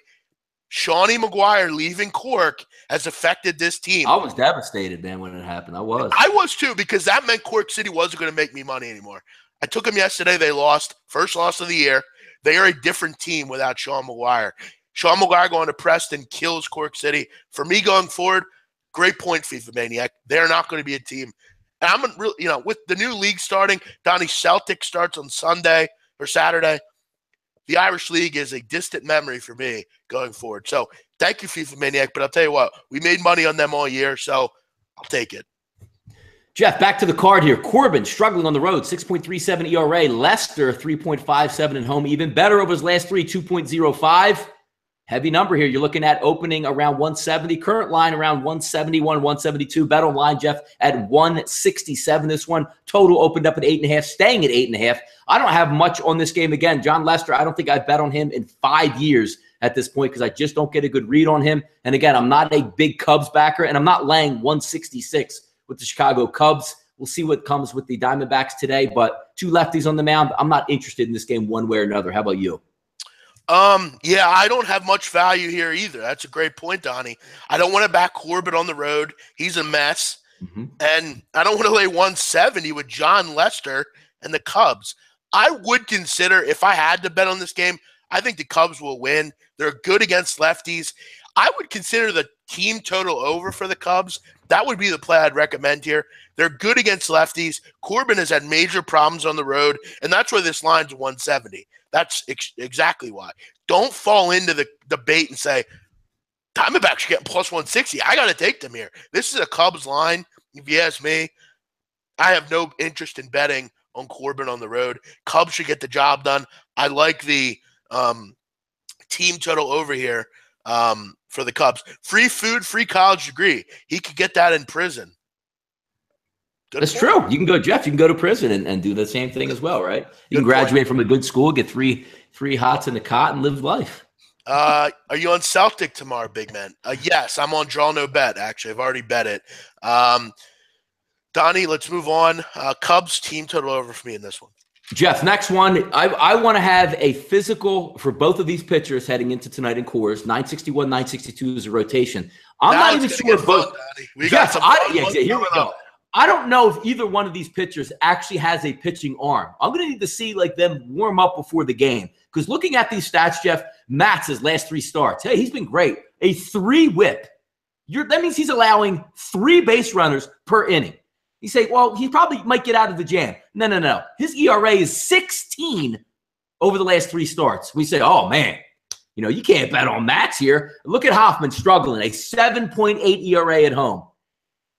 Shawnee McGuire leaving Cork has affected this team. I was devastated, man, when it happened. I was too, because that meant Cork City wasn't going to make me money anymore. I took them yesterday. They lost. First loss of the year. They are a different team without Sean McGuire. Sean McGuire going to Preston kills Cork City. For me going forward, great point, FIFA Maniac. They're not going to be a team. And I'm really, with the new league starting, Donnie, Celtic starts on Sunday or Saturday. The Irish League is a distant memory for me going forward. So thank you, FIFA Maniac. But I'll tell you what, we made money on them all year, so I'll take it. Jeff, back to the card here. Corbin struggling on the road, 6.37 ERA. Leicester, 3.57 at home. Even better over his last three, 2.05. Heavy number here. You're looking at opening around 170. Current line around 171, 172. Bet online, Jeff, at 167. This one total opened up at 8.5, staying at 8.5. I don't have much on this game. Again, John Lester, I don't think I've bet on him in 5 years at this point because I just don't get a good read on him. And again, I'm not a big Cubs backer, and I'm not laying 166 with the Chicago Cubs. We'll see what comes with the Diamondbacks today, but two lefties on the mound. I'm not interested in this game one way or another. How about you? Yeah, I don't have much value here either. That's a great point, Donnie. I don't want to back Corbin on the road. He's a mess. And I don't want to lay 170 with John Lester and the Cubs. I would consider, if I had to bet on this game, I think the Cubs will win. They're good against lefties. I would consider the team total over for the Cubs. That would be the play I'd recommend here. They're good against lefties. Corbin has had major problems on the road, and that's why this line's 170. That's exactly why. Don't fall into the bait and say, Diamondbacks are getting plus 160. I got to take them here. This is a Cubs line. If you ask me, I have no interest in betting on Corbin on the road. Cubs should get the job done. I like the team total over here for the Cubs. Free food, free college degree. He could get that in prison. That's true. You can go, Jeff. You can go to prison and do the same thing as well, right? You can graduate from a good school, get three hots in the cot, and live life. Are you on Celtic tomorrow, big man? Yes, I'm on Draw No Bet, actually. I've already bet it. Donnie, let's move on. Cubs team total over for me in this one. Jeff, next one. I want to have a physical for both of these pitchers heading into tonight in Coors. 961, 962 is a rotation. I'm not even sure if both. Jeff, here we go. I don't know if either one of these pitchers actually has a pitching arm. I'm going to need to see them warm up before the game. Because looking at these stats, Jeff, Matt's his last 3 starts. Hey, he's been great. A 3 whip. That means he's allowing 3 base runners per inning. You say, well, he probably might get out of the jam. No. His ERA is 16 over the last 3 starts. We say, oh, man, you can't bet on Matt's here. Look at Hoffman struggling. A 7.8 ERA at home.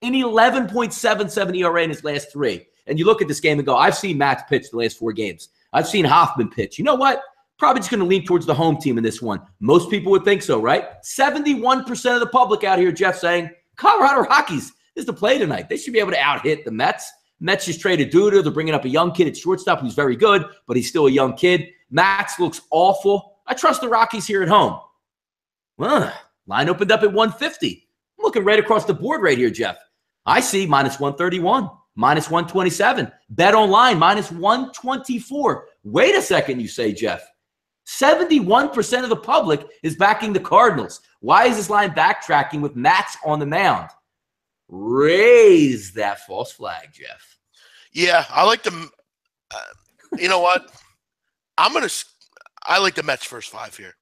An 11.77 ERA in his last 3. And you look at this game and go, I've seen Matt pitch the last 4 games. I've seen Hoffman pitch. You know what? Probably just going to lean towards the home team in this one. Most people would think so, right? 71% of the public out here, Jeff, saying Colorado Rockies is the play tonight. They should be able to out-hit the Mets. Mets just traded Duda. They're bringing up a young kid at shortstop who's very good, but he's still a young kid. Max looks awful. I trust the Rockies here at home. Line opened up at 150. I'm looking right across the board right here, Jeff. I see minus 131, minus 127. Bet online, minus 124. Wait a second, you say, Jeff. 71% of the public is backing the Cardinals. Why is this line backtracking with Matz on the mound? Raise that false flag, Jeff. Yeah, I like the you know what? I like the Mets first 5 here.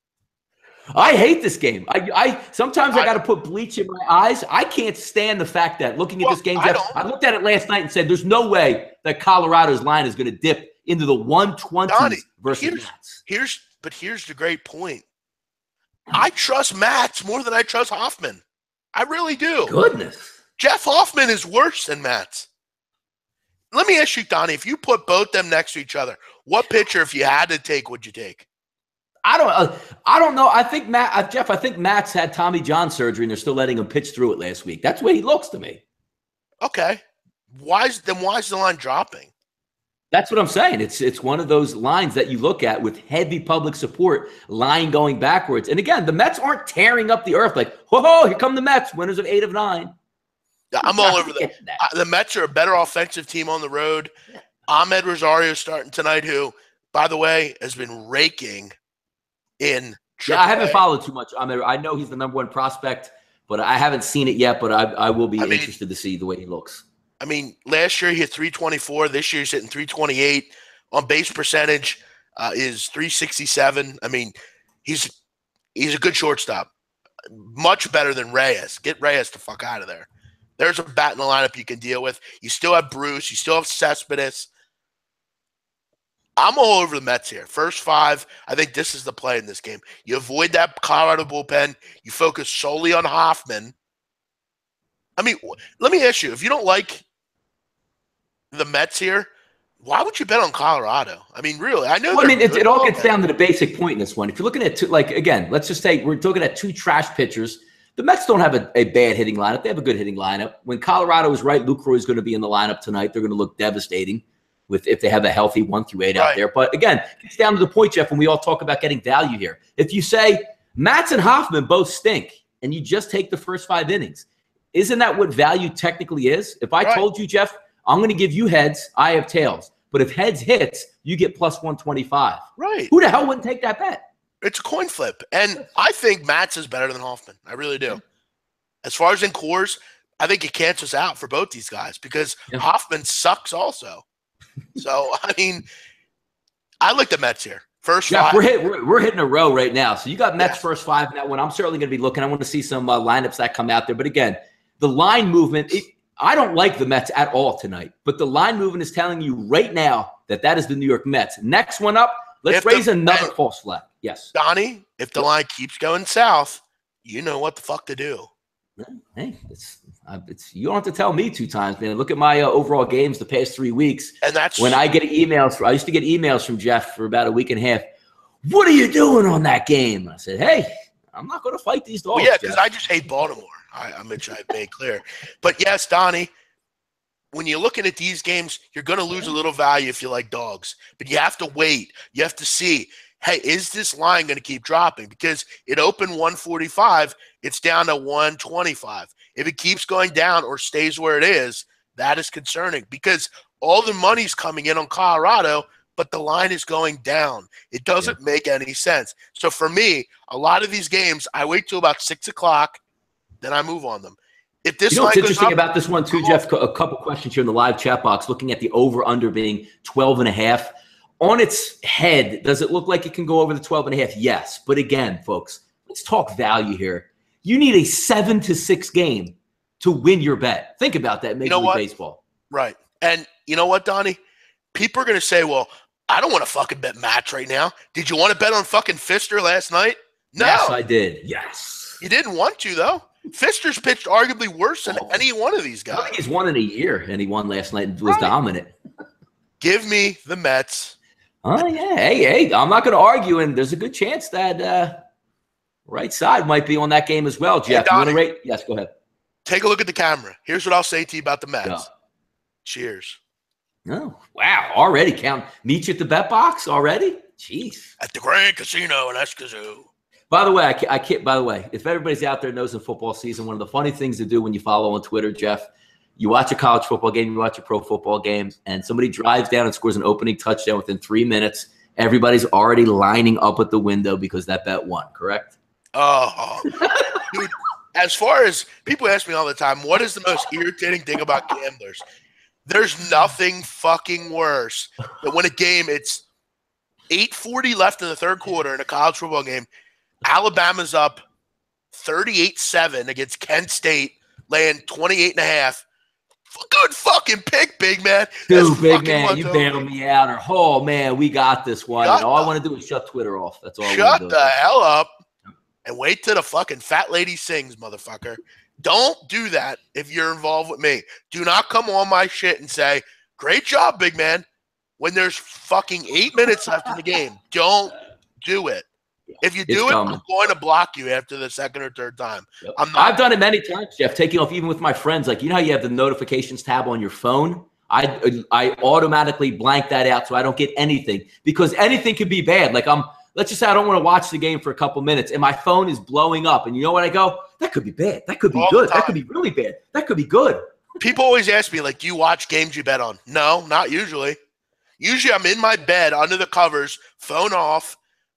I hate this game. I sometimes I got to put bleach in my eyes. I can't stand the fact that looking at this game, Jeff, I looked at it last night and said, there's no way that Colorado's line is going to dip into the 120s Donnie, versus Mats. Here's the great point. I trust Mats more than I trust Hoffman. I really do. Goodness. Jeff Hoffman is worse than Mats. Let me ask you, Donnie, if you put both them next to each other, what pitcher, if you had to take, would you take? I don't know. I think Jeff, I think Matt's had Tommy John surgery and they're still letting him pitch through it last week. That's the way he looks to me. Okay. Why is the line dropping? That's what I'm saying. It's one of those lines that you look at with heavy public support, line going backwards. And again, the Mets aren't tearing up the earth like, whoa, here come the Mets, winners of 8 of 9. I'm all over the Mets are a better offensive team on the road. Ahmed Rosario starting tonight, who, by the way, has been raking in AAA. Yeah, I haven't followed too much. I know he's the #1 prospect, but I haven't seen it yet. But I will be interested to see the way he looks. I mean, last year he hit 324. This year he's hitting 328. On base percentage is 367. I mean, he's a good shortstop. Much better than Reyes. Get Reyes the fuck out of there. There's a bat in the lineup you can deal with. You still have Bruce. You still have Cespedes. I'm all over the Mets here. First 5, I think this is the play in this game. You avoid that Colorado bullpen. You focus solely on Hoffman. I mean, let me ask you, if you don't like the Mets here, why would you bet on Colorado? I mean, really, I know. Well, I mean, it all gets down to the basic point in this one. If you're looking at again, let's just say we're looking at 2 trash pitchers. The Mets don't have a bad hitting lineup. They have a good hitting lineup. When Colorado is right, Lucroy is going to be in the lineup tonight. They're going to look devastating if they have a healthy 1 through 8 out there. But again, it's down to the point, Jeff, when we all talk about getting value here. If you say Matz and Hoffman both stink and you just take the first 5 innings, isn't that what value technically is? If I told you, Jeff, I'm going to give you heads, I have tails. But if heads hits, you get plus 125. Right. Who the hell wouldn't take that bet? It's a coin flip. And I think Matz is better than Hoffman. I really do. As far as in cores, I think it cancels out for both these guys because Hoffman sucks also. So, I mean, I like the Mets here. First 5. We're hitting a row right now. So you got Mets first 5 in that one. I'm certainly going to be looking. I want to see some lineups that come out there. But again, the line movement, I don't like the Mets at all tonight. But the line movement is telling you right now that is the New York Mets. Next one up, let's raise another false flag. Yes. Donnie, if the line keeps going south, you know what the fuck to do. Hey, you don't have to tell me 2 times, man. Look at my overall games the past 3 weeks. And that's when I get emails. I used to get emails from Jeff for about a week and a half. What are you doing on that game? I said, hey, I'm not going to fight these dogs. Well, yeah, because I just hate Baltimore. I'm going to try to make clear. But yes, Donnie, when you're looking at these games, you're going to lose a little value if you like dogs. But you have to wait. You have to see, hey, is this line going to keep dropping? Because it opened 145. It's down to 125. If it keeps going down or stays where it is, that is concerning because all the money's coming in on Colorado, but the line is going down. It doesn't make any sense. So for me, a lot of these games, I wait till about 6 o'clock, then I move on them. If this what's interesting about this one too, Jeff, a couple questions here in the live chat box, looking at the over-under being 12.5. On its head, does it look like it can go over the 12.5? Yes. But again, folks, let's talk value here. You need a 7-6 game to win your bet. Think about that in Major League Baseball. Right. And you know what, Donnie? People are going to say, well, I don't want to fucking bet Matz right now. Did you want to bet on fucking Pfister last night? No. Yes, I did. Yes. You didn't want to, though. Pfister's pitched arguably worse than any one of these guys. I think he's won in a year, and he won last night and was dominant. Give me the Mets. Oh, yeah. Hey, I'm not going to argue, and there's a good chance that right side might be on that game as well, Jeff. Hey, you want to rate? Yes, go ahead. Take a look at the camera. Here's what I'll say to you about the Mets. Go. Cheers. Oh, wow. Already count. Meet you at the bet box already? Jeez. At the Grand Casino in Escazú. By the way, I can't. By the way, if everybody's out there knows in football season, one of the funny things to do when you follow on Twitter, Jeff, you watch a college football game, you watch a pro football game, and somebody drives down and scores an opening touchdown within 3 minutes, Everybody's already lining up at the window because that bet won, correct? Oh, dude, as far as people ask me all the time, what is the most irritating thing about gamblers? There's nothing fucking worse than when a game, it's 8:40 left in the third quarter in a college football game. Alabama's up 38-7 against Kent State, laying 28.5. Good fucking pick, big man. Dude, big man, you bailed me out. Or, oh, man, we got this one. And all I want to do is shut Twitter off. That's all I want to do. Shut the hell up and wait till the fucking fat lady sings, motherfucker. Don't do that if you're involved with me. Do not come on my shit and say, great job, big man, when there's fucking 8 minutes left in the game. Don't do it. If you do I'm going to block you after the second or third time. Yep. I've done it many times, Jeff, taking off even with my friends. Like, you know how you have the notifications tab on your phone? I automatically blank that out so I don't get anything, because anything could be bad. Like, let's just say I don't want to watch the game for a couple minutes and my phone is blowing up. And you know what I go? That could be bad. That could be good. That could be really bad. That could be good. People always ask me, like, do you watch games you bet on? No, not usually. Usually I'm in my bed under the covers, phone off.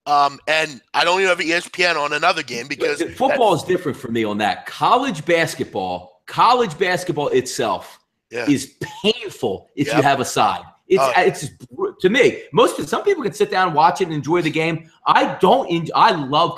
And I don't even have ESPN on another game because football is different for me on that. College basketball itself is painful if you have a side. It's to me, some people can sit down and watch it and enjoy the game. I love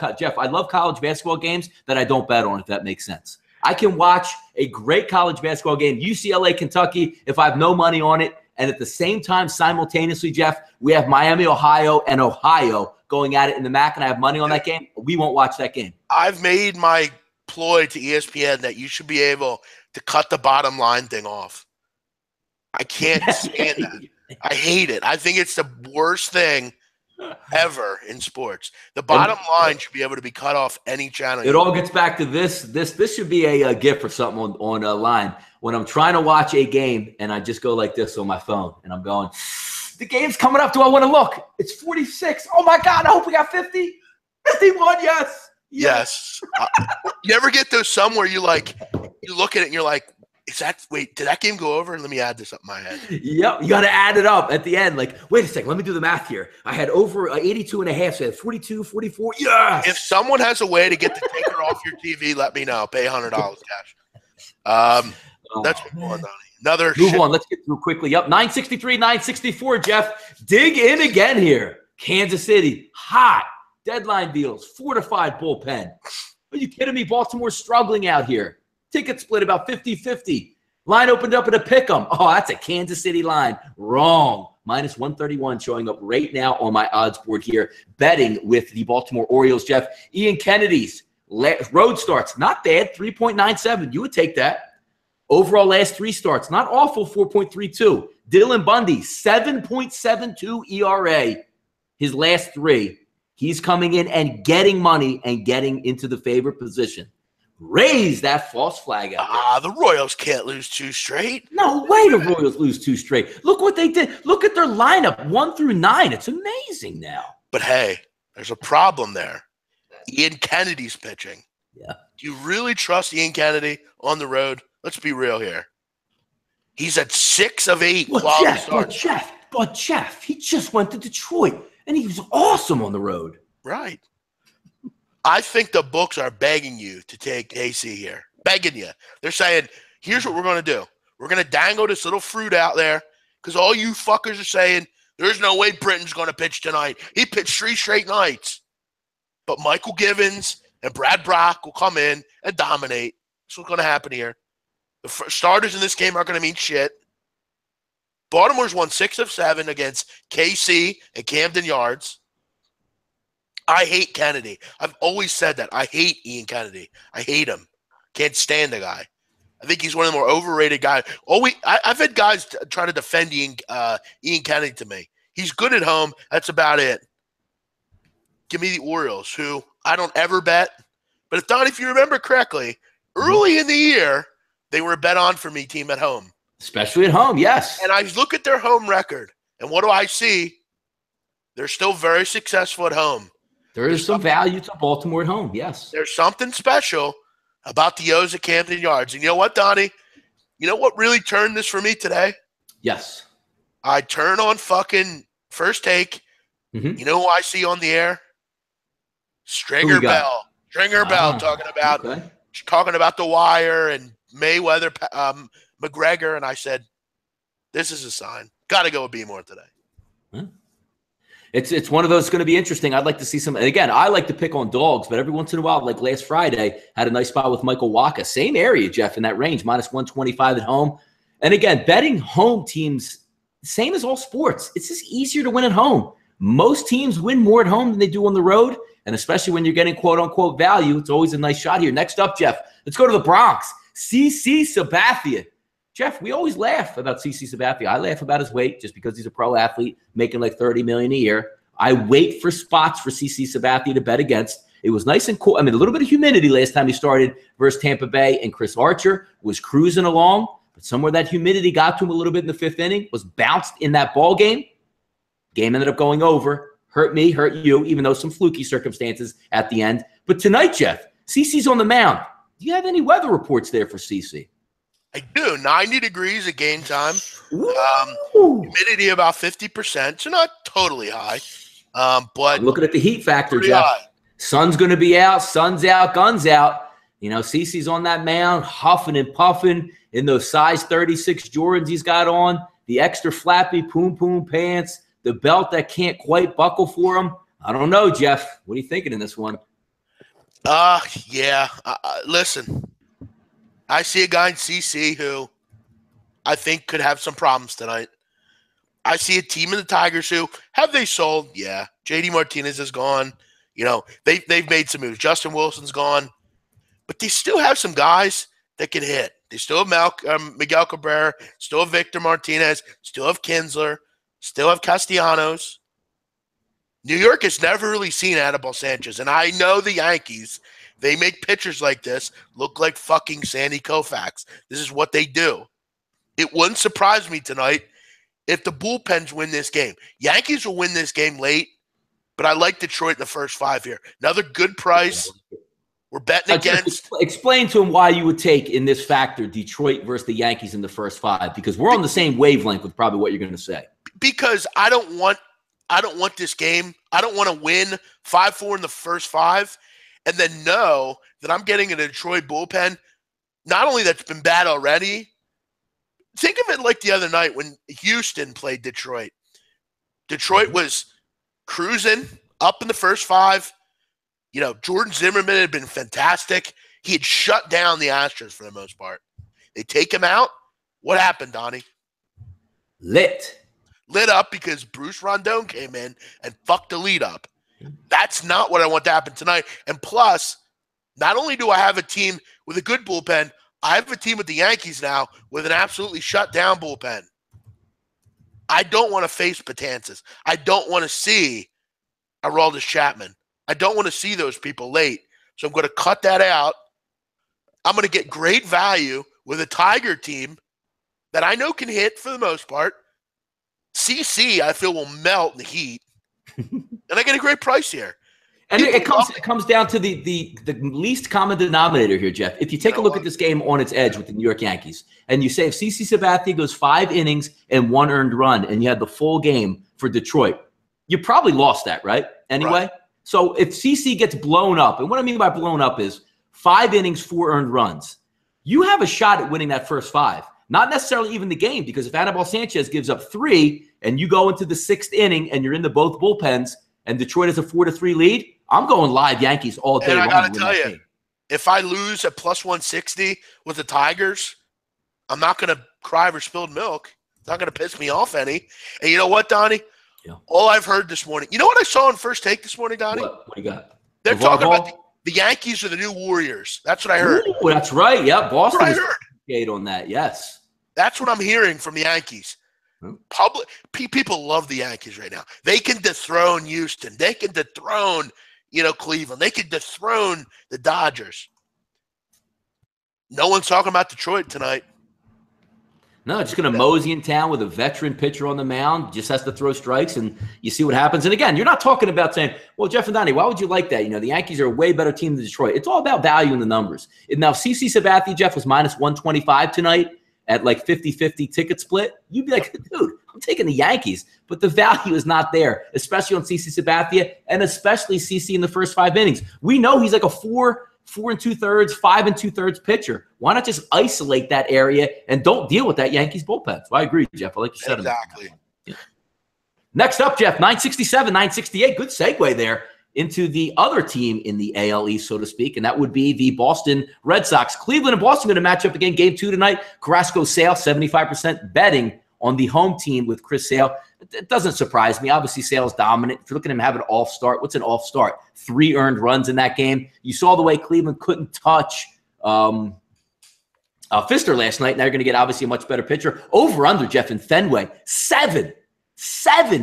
college basketball games that I don't bet on, if that makes sense. I can watch a great college basketball game, UCLA, Kentucky, if I have no money on it. And at the same time, simultaneously, Jeff, we have Miami, Ohio, and Ohio going at it in the MAC, and I have money on that game. We won't watch that game. I've made my ploy to ESPN that you should be able to cut the bottom line thing off. I can't stand that. I hate it. I think it's the worst thing ever in sports. The bottom line should be able to be cut off any channel. It all gets back to this. This should be a gift or something on a line. When I'm trying to watch a game and I just go like this on my phone and I'm going, the game's coming up. Do I want to look? It's 46. Oh, my God. I hope we got 50. 51. Yes. Yes. You ever get those somewhere you look at it and you're like, did that game go over? Let me add this up in my head. Yep. You got to add it up at the end. Like, wait a second. Let me do the math here. I had over 82 and a half. So I had 42, 44. Yes. If someone has a way to get the ticker off your TV, let me know. Pay $100 cash. That's one, Donnie. Move on. Let's get through quickly. Up 963, 964, Jeff. Dig in again here. Kansas City, hot. Deadline deals, fortified bullpen. Are you kidding me? Baltimore's struggling out here. Ticket split about 50-50. Line opened up at a pick'em. Oh, that's a Kansas City line. Wrong. Minus 131 showing up right now on my odds board here. Betting with the Baltimore Orioles, Jeff. Ian Kennedy's road starts. Not bad, 3.97. You would take that. Overall last 3 starts, not awful, 4.32. Dylan Bundy, 7.72 ERA. His last 3. He's coming in and getting money and getting into the favorite position. Raise that false flag out there. The Royals can't lose 2 straight. No way the Royals lose 2 straight. Look what they did. Look at their lineup, 1 through 9. It's amazing now. But, hey, there's a problem there. Ian Kennedy's pitching. Yeah. Do you really trust Ian Kennedy on the road? Let's be real here. He's at 6 of 8 quality starts. But Jeff, he just went to Detroit, and he was awesome on the road. Right. I think the books are begging you to take AC here. Begging you. They're saying, here's what we're going to do. We're going to dangle this little fruit out there because all you fuckers are saying, there's no way Britton's going to pitch tonight. He pitched 3 straight nights. But Michael Givens and Brad Brock will come in and dominate. That's what's going to happen here. The starters in this game aren't going to mean shit. Baltimore's won 6 of 7 against KC and Camden Yards. I hate Kennedy. I've always said that. I hate Ian Kennedy. I hate him. Can't stand the guy. I think he's one of the more overrated guys. I've had guys try to defend Ian Kennedy to me. He's good at home. That's about it. Give me the Orioles, who I don't ever bet. But if you remember correctly, early in the year, they were a bet-on-for-me team at home. Especially at home, yes. And I look at their home record, and what do I see? They're still very successful at home. There's some value to Baltimore at home, yes. There's something special about the O's at Camden Yards. And you know what, Donnie? You know what really turned this for me today? Yes. I turn on fucking First Take, You know who I see on the air? Stringer Bell. Stringer Bell talking about the Wire and Mayweather, McGregor, and I said, this is a sign. Got to go with B-More today. Huh? It's one of those going to be interesting. I'd like to see some. And again, I like to pick on dogs, but every once in a while, like last Friday, had a nice spot with Michael Waka. Same area, Jeff, in that range, minus 125 at home. And again, betting home teams, same as all sports. It's just easier to win at home. Most teams win more at home than they do on the road. And especially when you're getting quote-unquote value, it's always a nice shot here. Next up, Jeff, let's go to the Bronx. CC Sabathia. Jeff, we always laugh about CC Sabathia. I laugh about his weight just because he's a pro athlete making like $30 million a year. I wait for spots for CC Sabathia to bet against. It was nice and cool. I mean, a little bit of humidity last time he started versus Tampa Bay, and Chris Archer was cruising along. But somewhere that humidity got to him a little bit in the fifth inning, was bounced in that ball game. Game ended up going over. Hurt me, hurt you, even though some fluky circumstances at the end. But tonight, Jeff, CC's on the mound. Do you have any weather reports there for CC? I do. 90 degrees at game time. Humidity about 50%, so not totally high. But I'm looking at the heat factor, Jeff. High. Sun's going to be out. Sun's out. Guns out. You know, CC's on that mound, huffing and puffing in those size 36 Jordans he's got on, the extra flappy poom pants, the belt that can't quite buckle for him. I don't know, Jeff. What are you thinking in this one? Yeah. Listen, I see a guy in CC who I think could have some problems tonight. I see a team in the Tigers who, have they sold? Yeah. JD Martinez is gone. You know, they've made some moves. Justin Wilson's gone. But they still have some guys that can hit. They still have Miguel Cabrera, still have Victor Martinez, still have Kinsler, still have Castellanos. New York has never really seen Anibal Sanchez. And I know the Yankees, they make pitchers like this look like fucking Sandy Koufax. This is what they do. It wouldn't surprise me tonight if the bullpens win this game. Yankees will win this game late, but I like Detroit in the first 5 here. Another good price. We're betting against. Explain to him why you would take in this factor Detroit versus the Yankees in the first 5, because we're on the same wavelength with probably what you're going to say. Because I don't want this game. I don't want to win 5-4 in the first 5 and then know that I'm getting a Detroit bullpen. Not only that's been bad already. Think of it like the other night when Houston played Detroit. Detroit was cruising up in the first 5. You know, Jordan Zimmerman had been fantastic. He had shut down the Astros for the most part. They take him out. What happened, Donnie? Lit up because Bruce Rondon came in and fucked the lead up. That's not what I want to happen tonight. And plus, not only do I have a team with a good bullpen, I have a team with the Yankees now with an absolutely shut down bullpen. I don't want to face Betances. I don't want to see Aroldis Chapman. I don't want to see those people late. So I'm going to cut that out. I'm going to get great value with a Tiger team that I know can hit for the most part. CC, I feel, will melt in the heat. And I get a great price here. And it comes down to the least common denominator here, Jeff. If you take a look at this game on its edge with the New York Yankees, and you say if CC Sabathia goes 5 innings and 1 earned run, and you had the full game for Detroit, you probably lost that, right? Anyway. Right. So if CC gets blown up, and what I mean by blown up is 5 innings, 4 earned runs, you have a shot at winning that first 5. Not necessarily even the game, because if Anibal Sanchez gives up 3 and you go into the 6th inning and you're into both bullpens and Detroit has a 4-3 lead, I'm going live Yankees all day long. And I got to tell you, if I lose at plus 160 with the Tigers, I'm not going to cry for spilled milk. It's not going to piss me off any. And you know what, Donnie? Yeah. All I've heard this morning. You know what I saw in First Take this morning, Donnie? What do you got? They're talking about the Yankees are the new Warriors. That's what I heard. Ooh, that's right. Yeah, Boston is on that. Yes. That's what I'm hearing from the Yankees. People love the Yankees right now. They can dethrone Houston. They can dethrone, Cleveland. They can dethrone the Dodgers. No one's talking about Detroit tonight. No, just going to mosey in town with a veteran pitcher on the mound. Just has to throw strikes, and you see what happens. And again, you're not talking about saying, well, Jeff and Donnie, why would you like that? The Yankees are a way better team than Detroit. It's all about value in the numbers. And now, CC Sabathia, Jeff, was minus 125 tonight at like 50-50 ticket split. You'd be like, dude, I'm taking the Yankees. but the value is not there, especially on CC Sabathia and especially CC in the first 5 innings. We know he's like a 4 2/3, 5 2/3 pitcher. Why not just isolate that area and don't deal with that Yankees bullpen? So I agree, Jeff. I like you said exactly. Yeah. Next up, Jeff, 967, 968. Good segue there into the other team in the AL East, so to speak, and that would be the Boston Red Sox. Cleveland and Boston going to match up again, game 2 tonight. Carrasco Sale, 75% betting on the home team with Chris Sale. It doesn't surprise me. Obviously, Sale's dominant. If you're looking at him have an off start, what's an off start? 3 earned runs in that game. You saw the way Cleveland couldn't touch Fister last night. Now you're going to get, obviously, a much better pitcher. Over-under, Jeff, in Fenway. 7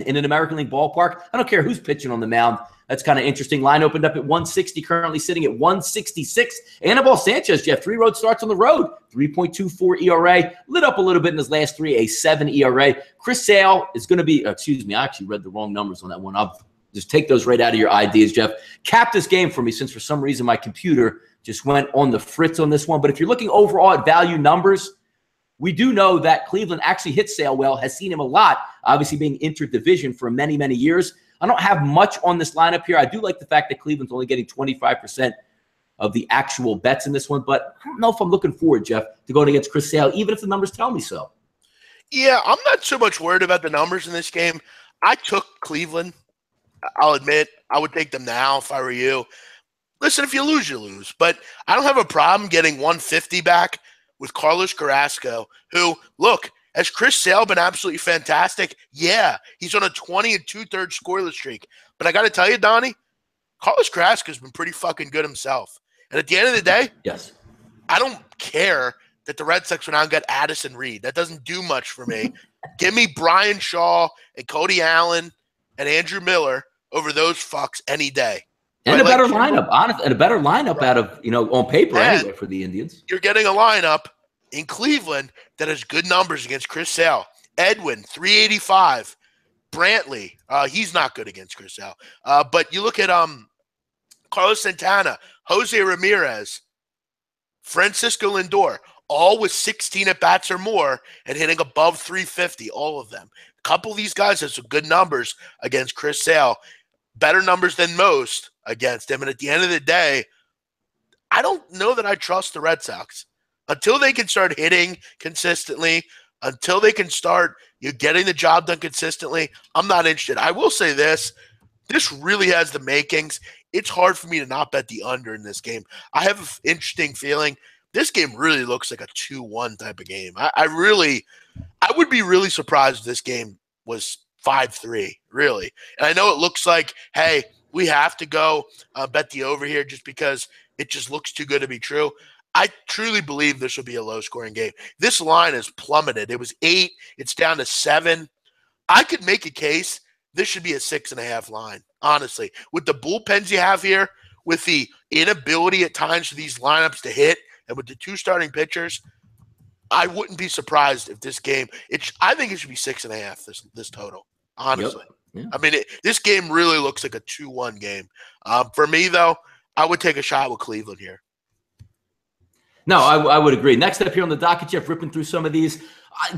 in an American League ballpark. I don't care who's pitching on the mound. That's kind of interesting. Line opened up at 160, currently sitting at 166. Anibal Sanchez, Jeff, 3 road starts on the road, 3.24 ERA, lit up a little bit in his last 3, a 7 ERA. Chris Sale is going to be, excuse me, I actually read the wrong numbers on that one. I'll just take those right out of your ideas, Jeff. Cap this game for me since for some reason my computer just went on the fritz on this one. But if you're looking overall at value numbers, we do know that Cleveland actually hits Sale well, has seen him a lot, obviously being interdivision for many, many years. I don't have much on this lineup here. I do like the fact that Cleveland's only getting 25% of the actual bets in this one, but I don't know if I'm looking forward, Jeff, to going against Chris Sale, even if the numbers tell me so. Yeah, I'm not so much worried about the numbers in this game. I took Cleveland. I'll admit I would take them now if I were you. Listen, if you lose, you lose. But I don't have a problem getting 150 back with Carlos Carrasco, who, look, has Chris Sale been absolutely fantastic? Yeah, he's on a 20 2/3 scoreless streak. But I got to tell you, Donnie, Carlos Carrasco has been pretty fucking good himself. And at the end of the day, yes, I don't care that the Red Sox went out and got Addison Reed. That doesn't do much for me. Give me Brian Shaw and Cody Allen and Andrew Miller over those fucks any day. And a better lineup, honestly, and a better lineup out of, on paper anyway for the Indians. You're getting a lineup in Cleveland that has good numbers against Chris Sale. Edwin, 385. Brantley, he's not good against Chris Sale. But you look at Carlos Santana, Jose Ramirez, Francisco Lindor, all with 16 at-bats or more and hitting above 350, all of them. A couple of these guys have some good numbers against Chris Sale, better numbers than most against him. And at the end of the day, I don't know that I trust the Red Sox. Until they can start hitting consistently, until they can start getting the job done consistently, I'm not interested. I will say this really has the makings. It's hard for me to not bet the under in this game. I have an interesting feeling. This game really looks like a 2-1 type of game. I would be really surprised if this game was 5-3, really. And I know it looks like, hey, we have to go bet the over here just because it just looks too good to be true. I truly believe this will be a low-scoring game. This line has plummeted. It was 8. It's down to 7. I could make a case this should be a 6.5 line, honestly. With the bullpens you have here, with the inability at times for these lineups to hit, and with the 2 starting pitchers, I wouldn't be surprised if this game I think it should be 6.5, this total, honestly. Yep. Yeah. I mean, this game really looks like a 2-1 game. For me, though, I would take a shot with Cleveland here. No, I would agree. Next up here on the docket, Jeff, ripping through some of these.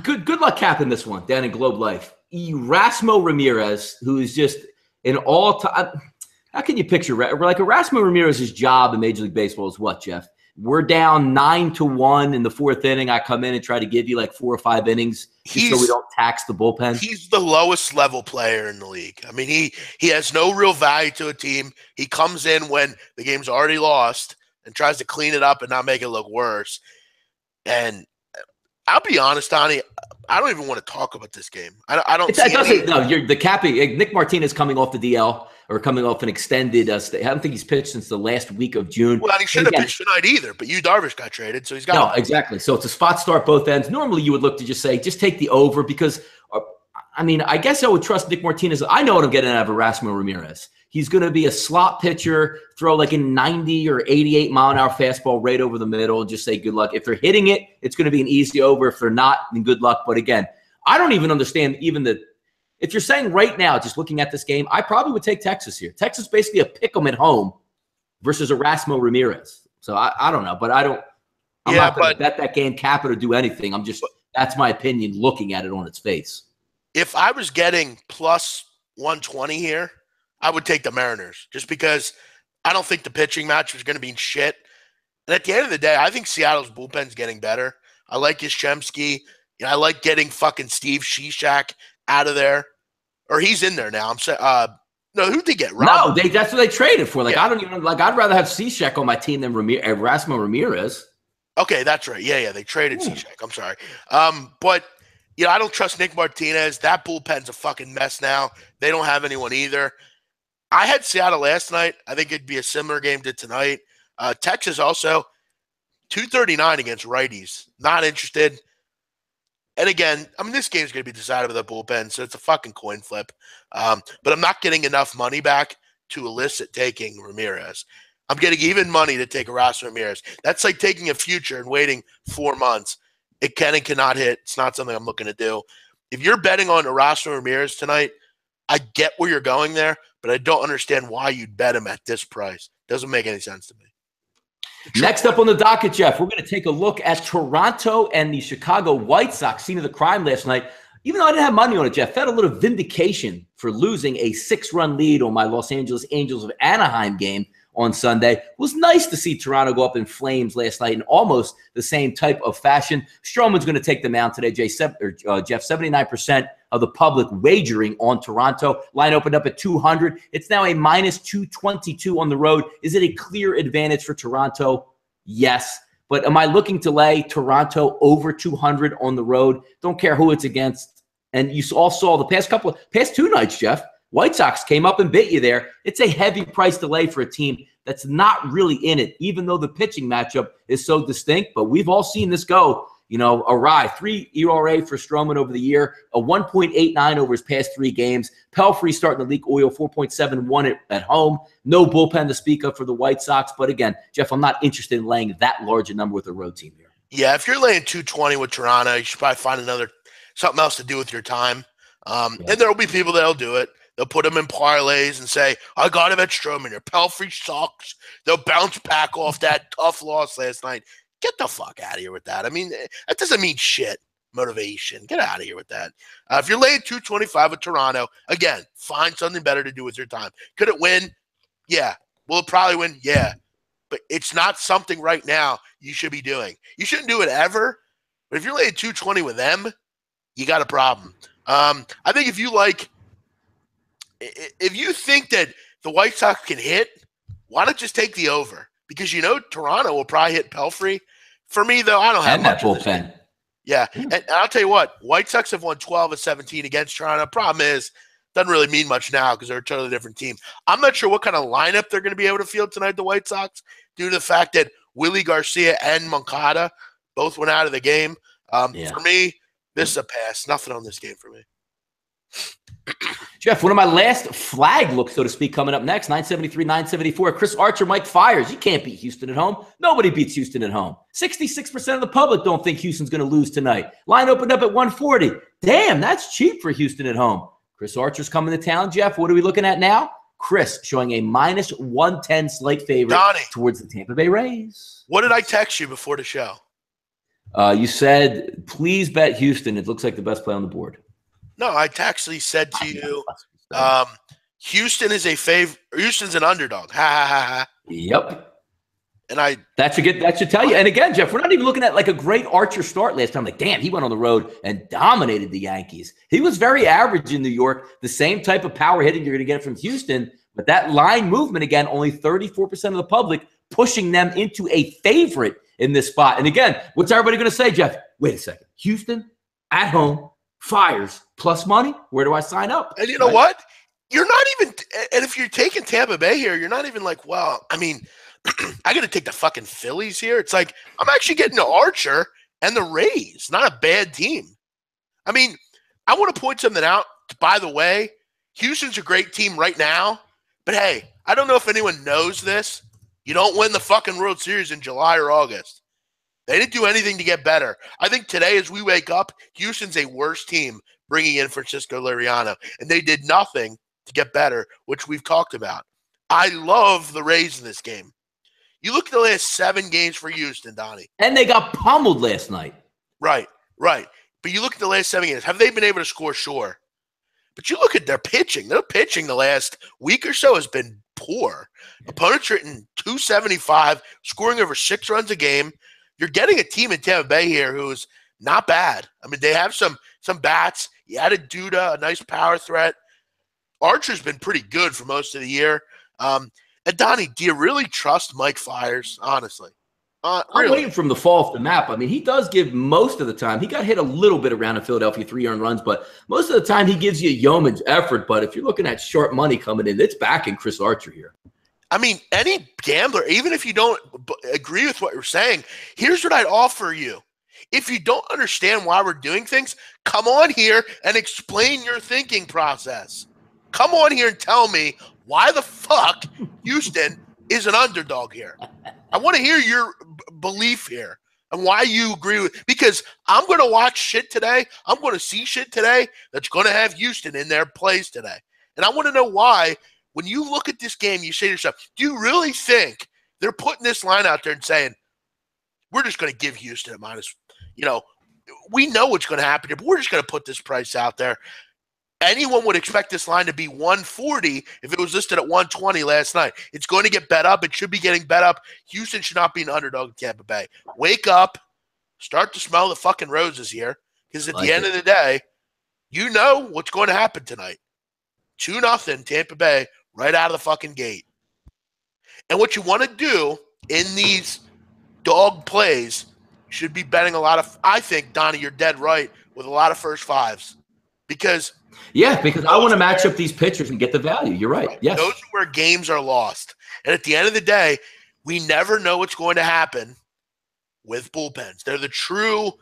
Good luck capping this one down in Globe Life. Erasmo Ramirez, who is just an all-time – how can you picture – like Erasmo Ramirez's job in Major League Baseball is what, Jeff? We're down 9-1 in the 4th inning. I come in and try to give you like 4 or 5 innings just so we don't tax the bullpen. He's the lowest level player in the league. I mean, he has no real value to a team. He comes in when the game's already lost and tries to clean it up and not make it look worse. And I'll be honest, Donnie, I don't even want to talk about this game. I don't see any. No, you're the capping. Nick Martinez coming off the DL or coming off an extended stay. I don't think he's pitched since the last week of June. Well, he shouldn't have pitched tonight either, but Yu Darvish got traded, so he's got No, exactly. So it's a spot start both ends. Normally you would look to just say, just take the over because, I mean, I guess I would trust Nick Martinez. I know what I'm getting out of Erasmo Ramirez. He's going to be a slot pitcher, throw like a 90 or 88 mile-an-hour fastball right over the middle and just say good luck. If they're hitting it, it's going to be an easy over. If they're not, then good luck. But again, I don't even understand even the – if you're saying right now, just looking at this game, I probably would take Texas here. Texas basically a pick 'em at home versus Erasmo Ramirez. So I don't know, but I'm not going to bet that game, cap it, or do anything. That's my opinion looking at it on its face. if I was getting plus 120 here, I would take the Mariners just because I don't think the pitching match was going to be shit. And at the end of the day, I think Seattle's bullpen's getting better. I like Yastrzemski. I like getting fucking Steve Cishek out of there. Or he's in there now. I'm saying, no, who'd they get? No, that's what they traded for. Like, I don't even like. I'd rather have Cishek on my team than Erasmo Ramirez. Okay, that's right. Yeah, they traded Cishek. I'm sorry. But I don't trust Nick Martinez. That bullpen's a fucking mess now. They don't have anyone either. I had Seattle last night. I think it'd be a similar game to tonight. Texas also 239 against righties. Not interested. And again, I mean, this game's going to be decided by the bullpen, so it's a fucking coin flip. But I'm not getting enough money back to elicit taking Ramirez. I'm getting even money to take Erasmo Ramirez. That's like taking a future and waiting 4 months. It can and cannot hit. It's not something I'm looking to do. If you're betting on Erasmo Ramirez tonight, I get where you're going there, but I don't understand why you'd bet him at this price. Doesn't make any sense to me. Next up on the docket, Jeff, we're going to take a look at Toronto and the Chicago White Sox. Scene of the crime last night. Even though I didn't have money on it, Jeff, felt a little vindication for losing a 6-run lead on my Los Angeles Angels of Anaheim game on Sunday. It was nice to see Toronto go up in flames last night in almost the same type of fashion. Stroman's going to take them out today, Jeff. 79% of the public wagering on Toronto. Line opened up at 200. It's now a minus 222 on the road. Is it a clear advantage for Toronto? Yes. But am I looking to lay Toronto over 200 on the road? Don't care who it's against. And you all saw the past 2 nights, Jeff. White Sox came up and bit you there. It's a heavy price delay for a team that's not really in it, even though the pitching matchup is so distinct. But we've all seen this go, awry. 3 ERA for Stroman over the year, a 1.89 over his past 3 games. Pelfrey starting to leak oil, 4.71 at home. No bullpen to speak of for the White Sox. But again, Jeff, I'm not interested in laying that large a number with a road team here. Yeah, if you're laying 220 with Toronto, you should probably find something else to do with your time. And there will be people that'll do it. They'll put him in parlays and say, I got him at Stroman. Your Pelfrey sucks. They'll bounce back off that tough loss last night. Get the fuck out of here with that. I mean, that doesn't mean shit. Motivation. Get out of here with that. If you're laying 225 with Toronto, again, find something better to do with your time. Could it win? Yeah. Will it probably win? Yeah. But it's not something right now you should be doing. You shouldn't do it ever. But if you're laying 220 with them, you got a problem. I think if you think that the White Sox can hit, why not just take the over? Because Toronto will probably hit Pelfrey. For me, though, I don't have much of this. Yeah, and I'll tell you what, White Sox have won 12 of 17 against Toronto. Problem is, doesn't really mean much now because they're a totally different team. I'm not sure what kind of lineup they're going to be able to field tonight, the White Sox, due to the fact that Willie Garcia and Moncada both went out of the game. For me, this is a pass. Nothing on this game for me. Jeff, one of my last flag looks, so to speak, coming up next, 973, 974. Chris Archer, Mike Fiers. You can't beat Houston at home. Nobody beats Houston at home. 66% of the public don't think Houston's going to lose tonight. Line opened up at 140. Damn, that's cheap for Houston at home. Chris Archer's coming to town, Jeff. What are we looking at now? Chris showing a minus 110 slight favorite Donnie, towards the Tampa Bay Rays. What did I text you before the show? You said, please bet Houston. It looks like the best play on the board. No, I actually said to you, Houston is a Houston's an underdog. Ha ha ha ha. Yep. And that should tell you. And again, Jeff, we're not even looking at like a great Archer start last time. Like, damn, he went on the road and dominated the Yankees. He was very average in New York. The same type of power hitting you're going to get from Houston. But that line movement, again, only 34% of the public pushing them into a favorite in this spot. And again, what's everybody going to say, Jeff? Wait a second. Houston at home. Fiers plus money. Where do I sign up? And you know what? You're not even – and if you're taking Tampa Bay here, you're not even like, well, I mean, I got to take the fucking Phillies here. It's like I'm actually getting to Archer and the Rays. Not a bad team. I mean, I want to point something out. By the way, Houston's a great team right now. But, hey, I don't know if anyone knows this. You don't win the fucking World Series in July or August. They didn't do anything to get better. I think today as we wake up, Houston's a worse team bringing in Francisco Liriano, and they did nothing to get better, which we've talked about. I love the Rays in this game. You look at the last 7 games for Houston, Donnie. And they got pummeled last night. Right. But you look at the last 7 games. Have they been able to score? Sure. But you look at their pitching. Their pitching the last week or so has been poor. Opponents are hitting 275, scoring over 6 runs a game. You're getting a team in Tampa Bay here who's not bad. I mean, they have some bats. You added Duda, a nice power threat. Archer's been pretty good for most of the year. And Donnie, do you really trust Mike Fiers, honestly? I'm Really? waiting from the fall off the map. I mean, he does give most of the time. He got hit a little bit around in Philadelphia, 3 earned runs, but most of the time he gives you a yeoman's effort. But if you're looking at short money coming in, it's backing Chris Archer here. I mean, any gambler, even if you don't agree with what you're saying, here's what I'd offer you. If you don't understand why we're doing things, come on here and explain your thinking process. Come on here and tell me why the fuck Houston is an underdog here. I want to hear your belief here and why you agree with, because I'm going to watch shit today. I'm going to see shit today that's going to have Houston in their plays today. And I want to know why, when you look at this game, you say to yourself, do you really think they're putting this line out there and saying, we're just going to give Houston a minus, we know what's going to happen here, but we're just going to put this price out there. Anyone would expect this line to be 140 if it was listed at 120 last night. It's going to get bet up. It should be getting bet up. Houston should not be an underdog in Tampa Bay. Wake up. Start to smell the fucking roses here, because at the end of the day, you know what's going to happen tonight. 2-0 Tampa Bay right out of the fucking gate. And what you want to do in these dog plays should be betting a lot of – I think, Donnie, you're dead right, with a lot of first fives. Because I want to match up these pitchers and get the value. You're right. Yes. Those are where games are lost. And at the end of the day, we never know what's going to happen with bullpens. They're the true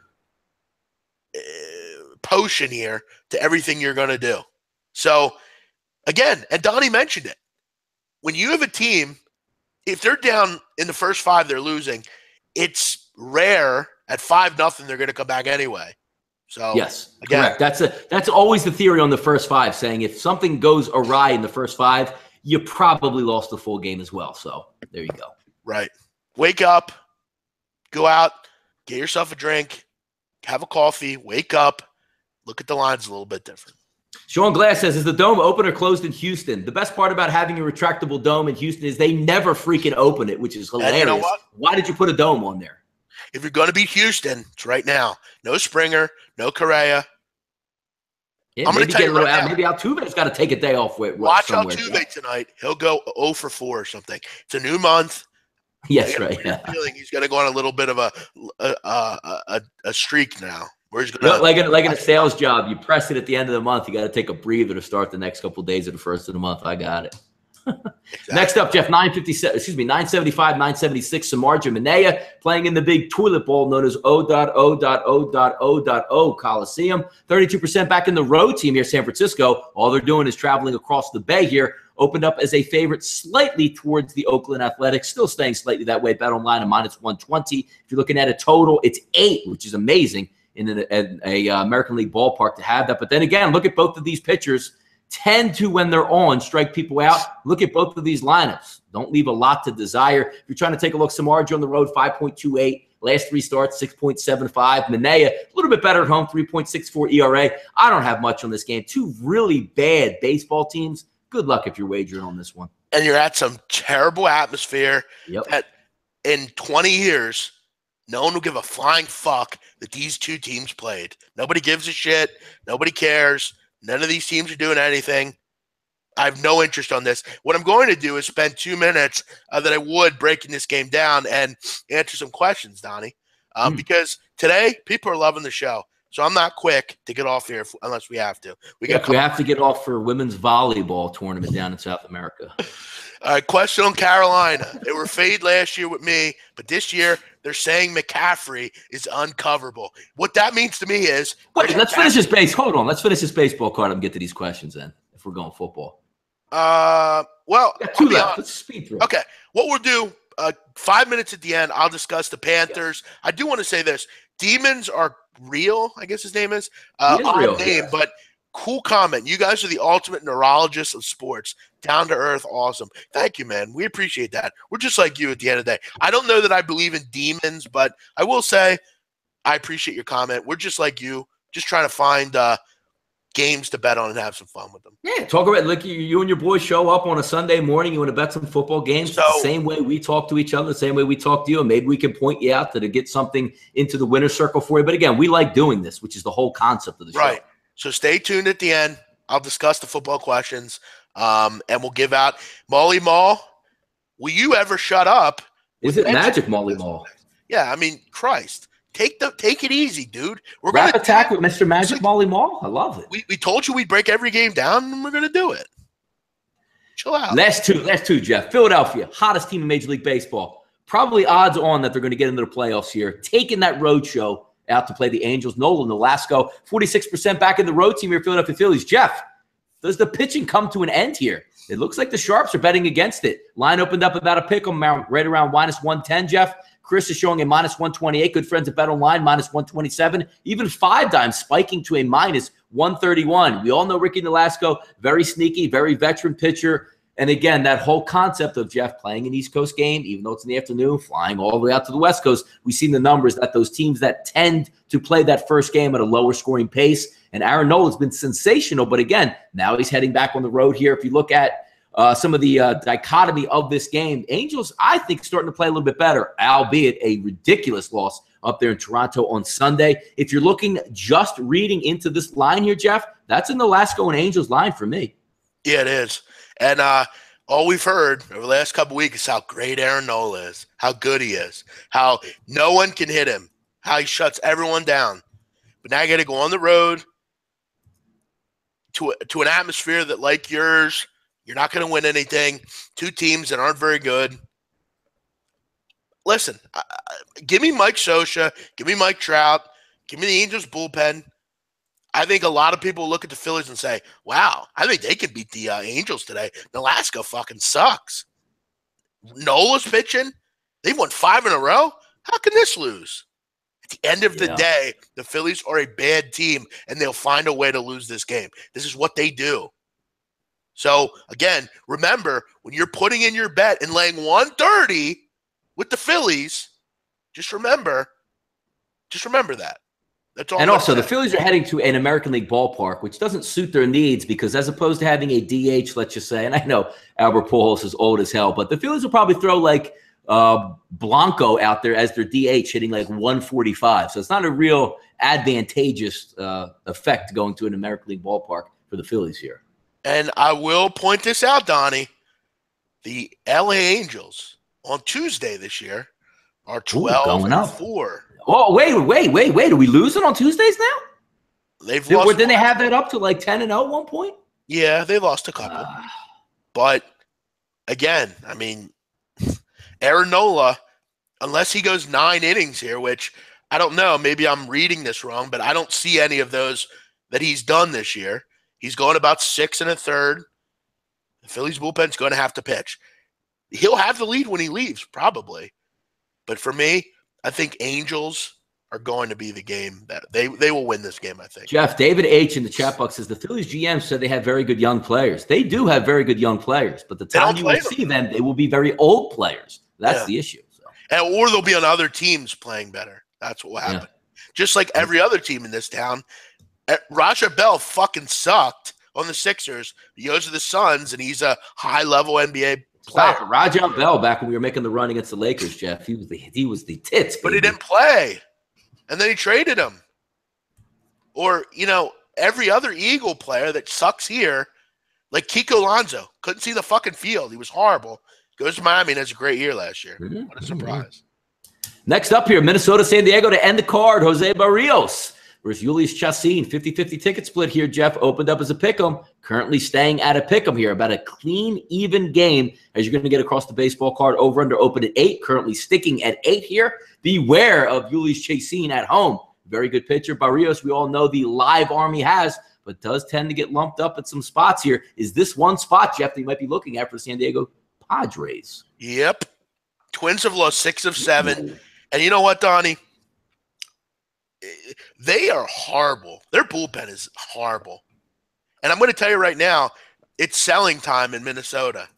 potion here to everything you're going to do. So, again, and Donnie mentioned it, when you have a team, if they're down in the first 5, they're losing, it's rare at 5-0 they're going to come back anyway. So yes, again, correct. That's always the theory on the first 5, saying if something goes awry in the first 5, you probably lost the full game as well. So there you go. Right. Wake up, go out, get yourself a drink, have a coffee, wake up, look at the lines a little bit different. Sean Glass says, is the dome open or closed in Houston? The best part about having a retractable dome in Houston is they never freaking open it, which is hilarious. And you know what? Why did you put a dome on there? If you're going to beat Houston, it's right now. No Springer, no Correa. Yeah, I'm going to tell you right now. Maybe Altuve's got to take a day off. Watch Altuve tonight. He'll go 0 for 4 or something. It's a new month. Yes, right. Yeah. Feeling he's going to go on a little bit of a streak now. Where he's going like in a sales job, you press it at the end of the month. You got to take a breather to start the next couple of days of the first of the month. I got it. Exactly. Next up, Jeff, 975, 976, Samardzija Minaya playing in the big toilet bowl known as O.O.O.O.O. Coliseum. 32% back in the road team here, San Francisco. All they're doing is traveling across the bay here. Opened up as a favorite slightly towards the Oakland Athletics, still staying slightly that way. Bet online at -120. If you're looking at a total, it's 8, which is amazing in an American League ballpark to have that. But then again, look at both of these pitchers. Tend to, when they're on, strike people out. Look at both of these lineups. Don't leave a lot to desire. If you're trying to take a look, Samardzija on the road, 5.28. Last 3 starts, 6.75. Minaya, a little bit better at home, 3.64 ERA. I don't have much on this game. 2 really bad baseball teams. Good luck if you're wagering on this one. And you're at some terrible atmosphere. Yep. That in 20 years, no one will give a flying fuck that these 2 teams played. Nobody gives a shit. Nobody cares. None of these teams are doing anything. I have no interest on this. What I'm going to do is spend 2 minutes that I would breaking this game down and answer some questions, Donnie, because today people are loving the show. So I'm not quick to get off here unless we have to. We have to get off for women's volleyball tournament down in South America. All right, question on Carolina. They were fade last year with me, but this year they're saying McCaffrey is uncoverable. What that means to me is – Wait, let's finish this base. Hold on. Let's finish this baseball card and get to these questions then, if we're going football. Well, 2 left. Let's speed through. Okay, what we'll do, 5 minutes at the end, I'll discuss the Panthers. Yes. I do want to say this. Demons are real, I guess his name is. Odd name, yeah. But cool comment. You guys are the ultimate neurologists of sports. Down to earth, awesome. Thank you, man. We appreciate that. We're just like you at the end of the day. I don't know that I believe in demons, but I will say I appreciate your comment. We're just like you, just trying to find games to bet on and have some fun with them. Yeah, talk about like you and your boys show up on a Sunday morning. You want to bet some football games. So, the same way we talk to each other, the same way we talk to you, and maybe we can point you out to get something into the winner's circle for you. But again, we like doing this, which is the whole concept of the show. Right. So stay tuned at the end. I'll discuss the football questions, and we'll give out Molly Mall. Will you ever shut up? Is it Magic Molly Mall? Yeah, I mean, Christ. Take it easy, dude. We're Rap gonna attack with Mr. Magic Molly Mall. I love it. We told you we'd break every game down, and we're gonna do it. Chill out. Last two, Jeff. Philadelphia, hottest team in Major League Baseball. Probably odds on that they're going to get into the playoffs here. Taking that road show out to play the Angels. Nolan Nolasco, 46% back in the road team here, Philadelphia Phillies. Jeff, does the pitching come to an end here? It looks like the Sharps are betting against it. Line opened up about a pick 'em right around -110, Jeff. Chris is showing a -128. Good friends at Bet Online, -127. Even Five Dimes spiking to a -131. We all know Ricky Nolasco, very sneaky, very veteran pitcher. And again, that whole concept of Jeff playing an East Coast game, even though it's in the afternoon, flying all the way out to the West Coast, we've seen the numbers that those teams that tend to play that first game at a lower scoring pace. And Aaron Nola's been sensational. But again, now he's heading back on the road here. If you look at some of the dichotomy of this game, Angels, I think, starting to play a little bit better, albeit a ridiculous loss up there in Toronto on Sunday. If you're looking just reading into this line here, Jeff, that's in the Nolasco and Angels line for me. Yeah, it is. And all we've heard over the last couple of weeks is how great Aaron Nola is, how good he is, how no one can hit him, how he shuts everyone down. But now you got to go on the road to an atmosphere that, like yours, you're not going to win anything. Two teams that aren't very good. Listen, give me Mike Scioscia, give me Mike Trout, give me the Angels bullpen. I think a lot of people look at the Phillies and say, wow, I think they can beat the Angels today. Nolasco fucking sucks. Nola's pitching. They've won 5 in a row. How can this lose? At the end of the day, the Phillies are a bad team, and they'll find a way to lose this game. This is what they do. So, again, remember, when you're putting in your bet and laying 130 with the Phillies, just remember that. That's all. And also, the Phillies are heading to an American League ballpark, which doesn't suit their needs because as opposed to having a DH, let's just say, and I know Albert Pujols is old as hell, but the Phillies will probably throw like Blanco out there as their DH hitting like 145. So it's not a real advantageous effect going to an American League ballpark for the Phillies here. And I will point this out, Donnie. The LA Angels on Tuesday this year are 12-4. Oh, wait. Are we losing on Tuesdays now? They've lost. Didn't they have that up to like 10-0 at one point? Yeah, they lost a couple. But, again, I mean, Aaron Nola, unless he goes 9 innings here, which I don't know, maybe I'm reading this wrong, but I don't see any of those that he's done this year. He's going about 6 1/3. The Phillies bullpen's going to have to pitch. He'll have the lead when he leaves, probably. But for me, I think Angels are going to be the game that they will win this game, I think. Jeff, David H. in the chat box says the Phillies GM said they have very good young players. They do have very good young players, but the time you will see them, they will be very old players. That's the issue. So. Or they'll be on other teams playing better. That's what will happen. Yeah. Just like every other team in this town. Raja Bell fucking sucked on the Sixers. He goes to the Suns, and he's a high-level NBA player. Stop. Raja Bell, back when we were making the run against the Lakers, Jeff, he was the tits. Baby. But he didn't play. And then he traded him. Or, every other Eagle player that sucks here, like Kiko Alonso, couldn't see the fucking field. He was horrible. Goes to Miami and has a great year last year. Mm-hmm. What a surprise. Next up here, Minnesota, San Diego to end the card. Jose Barrios versus Julius Chassin. 50-50 ticket split here, Jeff. Opened up as a pick'em. Currently staying at a pick'em here. About a clean, even game as you're going to get across the baseball card. Over under open at 8. Currently sticking at 8 here. Beware of Julius Chassin at home. Very good pitcher. Barrios, we all know the live arm he has, but does tend to get lumped up at some spots here. Is this one spot, Jeff, that you might be looking at for San Diego Padres? Yep. Twins have lost 6 of 7. And you know what, Donnie? They are horrible. Their bullpen is horrible. And I'm going to tell you right now, it's selling time in Minnesota.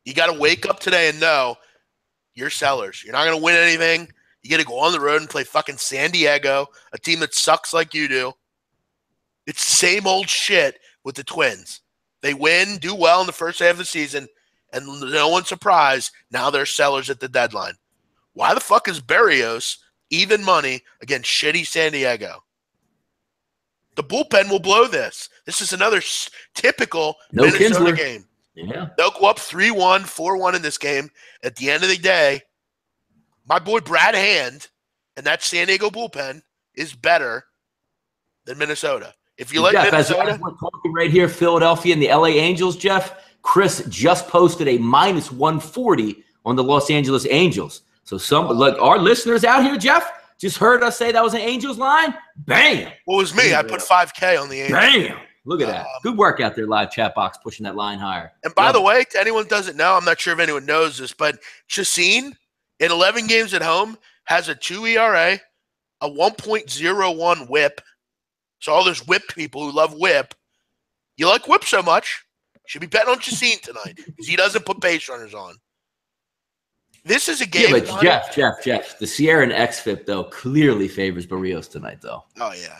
You got to wake up today and know you're sellers. You're not going to win anything. You got to go on the road and play fucking San Diego, a team that sucks like you do. It's the same old shit with the Twins. They win, do well in the first half of the season, and no one's surprised. Now they're sellers at the deadline. Why the fuck is Berrios even money against shitty San Diego? The bullpen will blow this. This is another typical Minnesota game. Yeah. They'll go up 3-1, 4-1 in this game. At the end of the day, my boy Brad Hand and that San Diego bullpen is better than Minnesota. If you like Jeff, Minnesota, as we're talking right here, Philadelphia and the LA Angels, Jeff, Chris just posted a minus 140 on the Los Angeles Angels. So our listeners out here, Jeff, just heard us say that was an Angels line. Bam. What was me? I put 5K on the Angels. Bam. Look at that. Good work out there, live chat box, pushing that line higher. And by the way, to anyone who doesn't know, I'm not sure if anyone knows this, but Chacin, in 11 games at home, has a 2 ERA, a 1.01 whip. So all those whip people who love whip, you like whip so much, you should be betting on Chacin tonight because he doesn't put base runners on. This is a game. Yeah, but Jeff, the Sierra and XFIP, though, clearly favors Berrios tonight, though. Oh, yeah.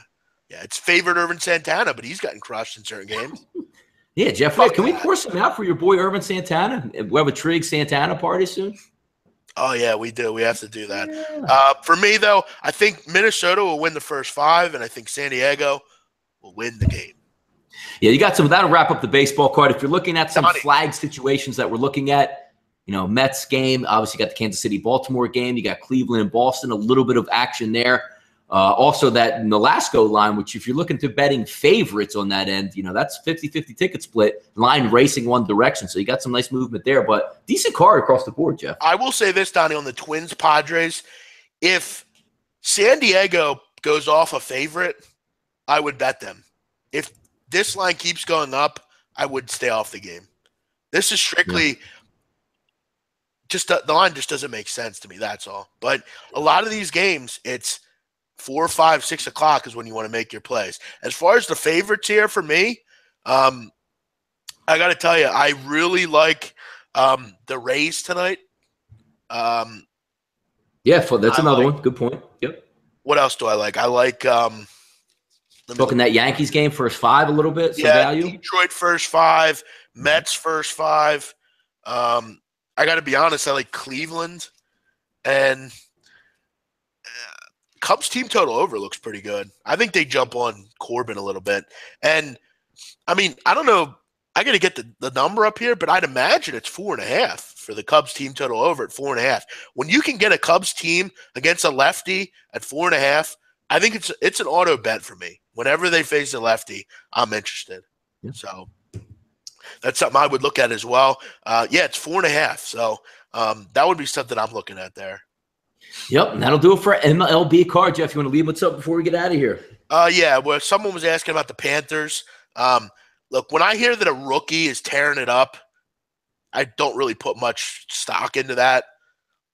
Yeah, it's favored Irvin Santana, but he's gotten crushed in certain games. Yeah, Jeff, can we pour some out for your boy Irvin Santana? We have a Trig Santana party soon. Oh, yeah, we do. We have to do that. Yeah. For me, though, I think Minnesota will win the first 5, and I think San Diego will win the game. Yeah, you got some. That'll wrap up the baseball card. If you're looking at some flag situations that we're looking at, Mets game, obviously you got the Kansas City-Baltimore game. You got Cleveland and Boston, a little bit of action there. Also that Nolasco line, which if you're looking to betting favorites on that end, that's 50-50 ticket split, line racing one direction. So you got some nice movement there, but decent card across the board, Jeff. I will say this, Donnie, on the Twins-Padres, if San Diego goes off a favorite, I would bet them. If this line keeps going up, I would stay off the game. This is strictly just the line just doesn't make sense to me, that's all. But a lot of these games, it's 4, 5, 6 o'clock is when you want to make your plays. As far as the favorites here for me, I got to tell you, I really like the Rays tonight. That's another one. Good point. Yep. What else do I like? I like talking that Yankees game first 5 a little bit. Some value. Detroit first 5, Mets first 5. I got to be honest, I like Cleveland and Cubs team total over looks pretty good. I think they jump on Corbin a little bit. And, I mean, I don't know. I got to get the number up here, but I'd imagine it's 4.5 for the Cubs team total over at 4.5. When you can get a Cubs team against a lefty at 4.5, I think it's an auto bet for me. Whenever they face a lefty, I'm interested. Yeah. So that's something I would look at as well. It's 4.5. So that would be something I'm looking at there. Yep, and that'll do it for MLB card. Jeff, you want to leave what's up before we get out of here? Well, someone was asking about the Panthers. Look, when I hear that a rookie is tearing it up, I don't really put much stock into that.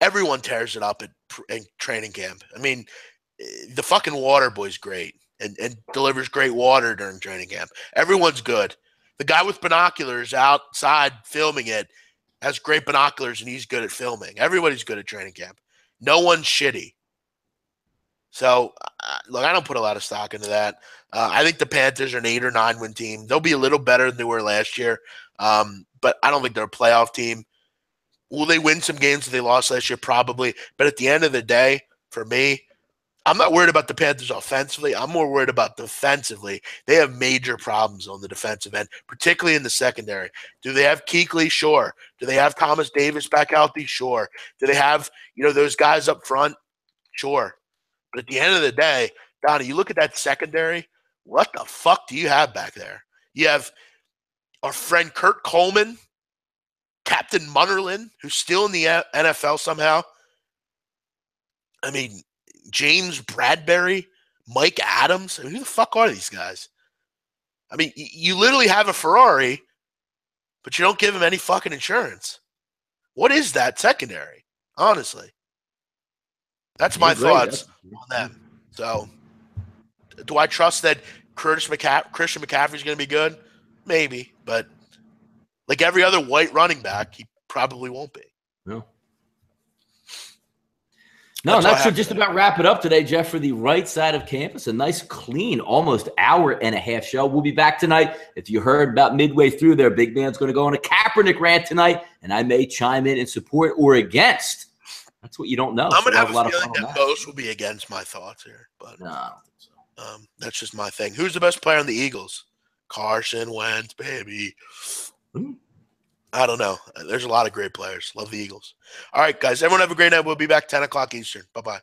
Everyone tears it up in training camp. I mean, the fucking water boy's great and delivers great water during training camp. Everyone's good. The guy with binoculars outside filming it has great binoculars, and he's good at filming. Everybody's good at training camp. No one's shitty. So, look, I don't put a lot of stock into that. I think the Panthers are an 8 or 9 win team. They'll be a little better than they were last year, but I don't think they're a playoff team. Will they win some games that they lost last year? Probably. But at the end of the day, for me, I'm not worried about the Panthers offensively. I'm more worried about defensively. They have major problems on the defensive end, particularly in the secondary. Do they have Kuechly? Sure. Do they have Thomas Davis back healthy? Sure. Do they have, those guys up front? Sure. But at the end of the day, Donnie, you look at that secondary, what the fuck do you have back there? You have our friend Kurt Coleman, Captain Munnerlyn, who's still in the NFL somehow. I mean, James Bradbury, Mike Adams. I mean, who the fuck are these guys? I mean, you literally have a Ferrari, but you don't give him any fucking insurance. What is that secondary? Honestly. That's my thoughts on them. So, do I trust that Christian McCaffrey's going to be good? Maybe, but like every other white running back, he probably won't be. No. No, that should just about wrap it up today, Jeff, for the right side of campus. A nice, clean, almost hour and a half show. We'll be back tonight. If you heard about midway through there, Big Man's going to go on a Kaepernick rant tonight, and I may chime in support or against. That's what you don't know. I'm going to have a feeling that most will be against my thoughts here. But no, I don't think so. That's just my thing. Who's the best player on the Eagles? Carson Wentz, baby. I don't know. There's a lot of great players. Love the Eagles. All right, guys. Everyone have a great night. We'll be back 10 o'clock Eastern. Bye-bye.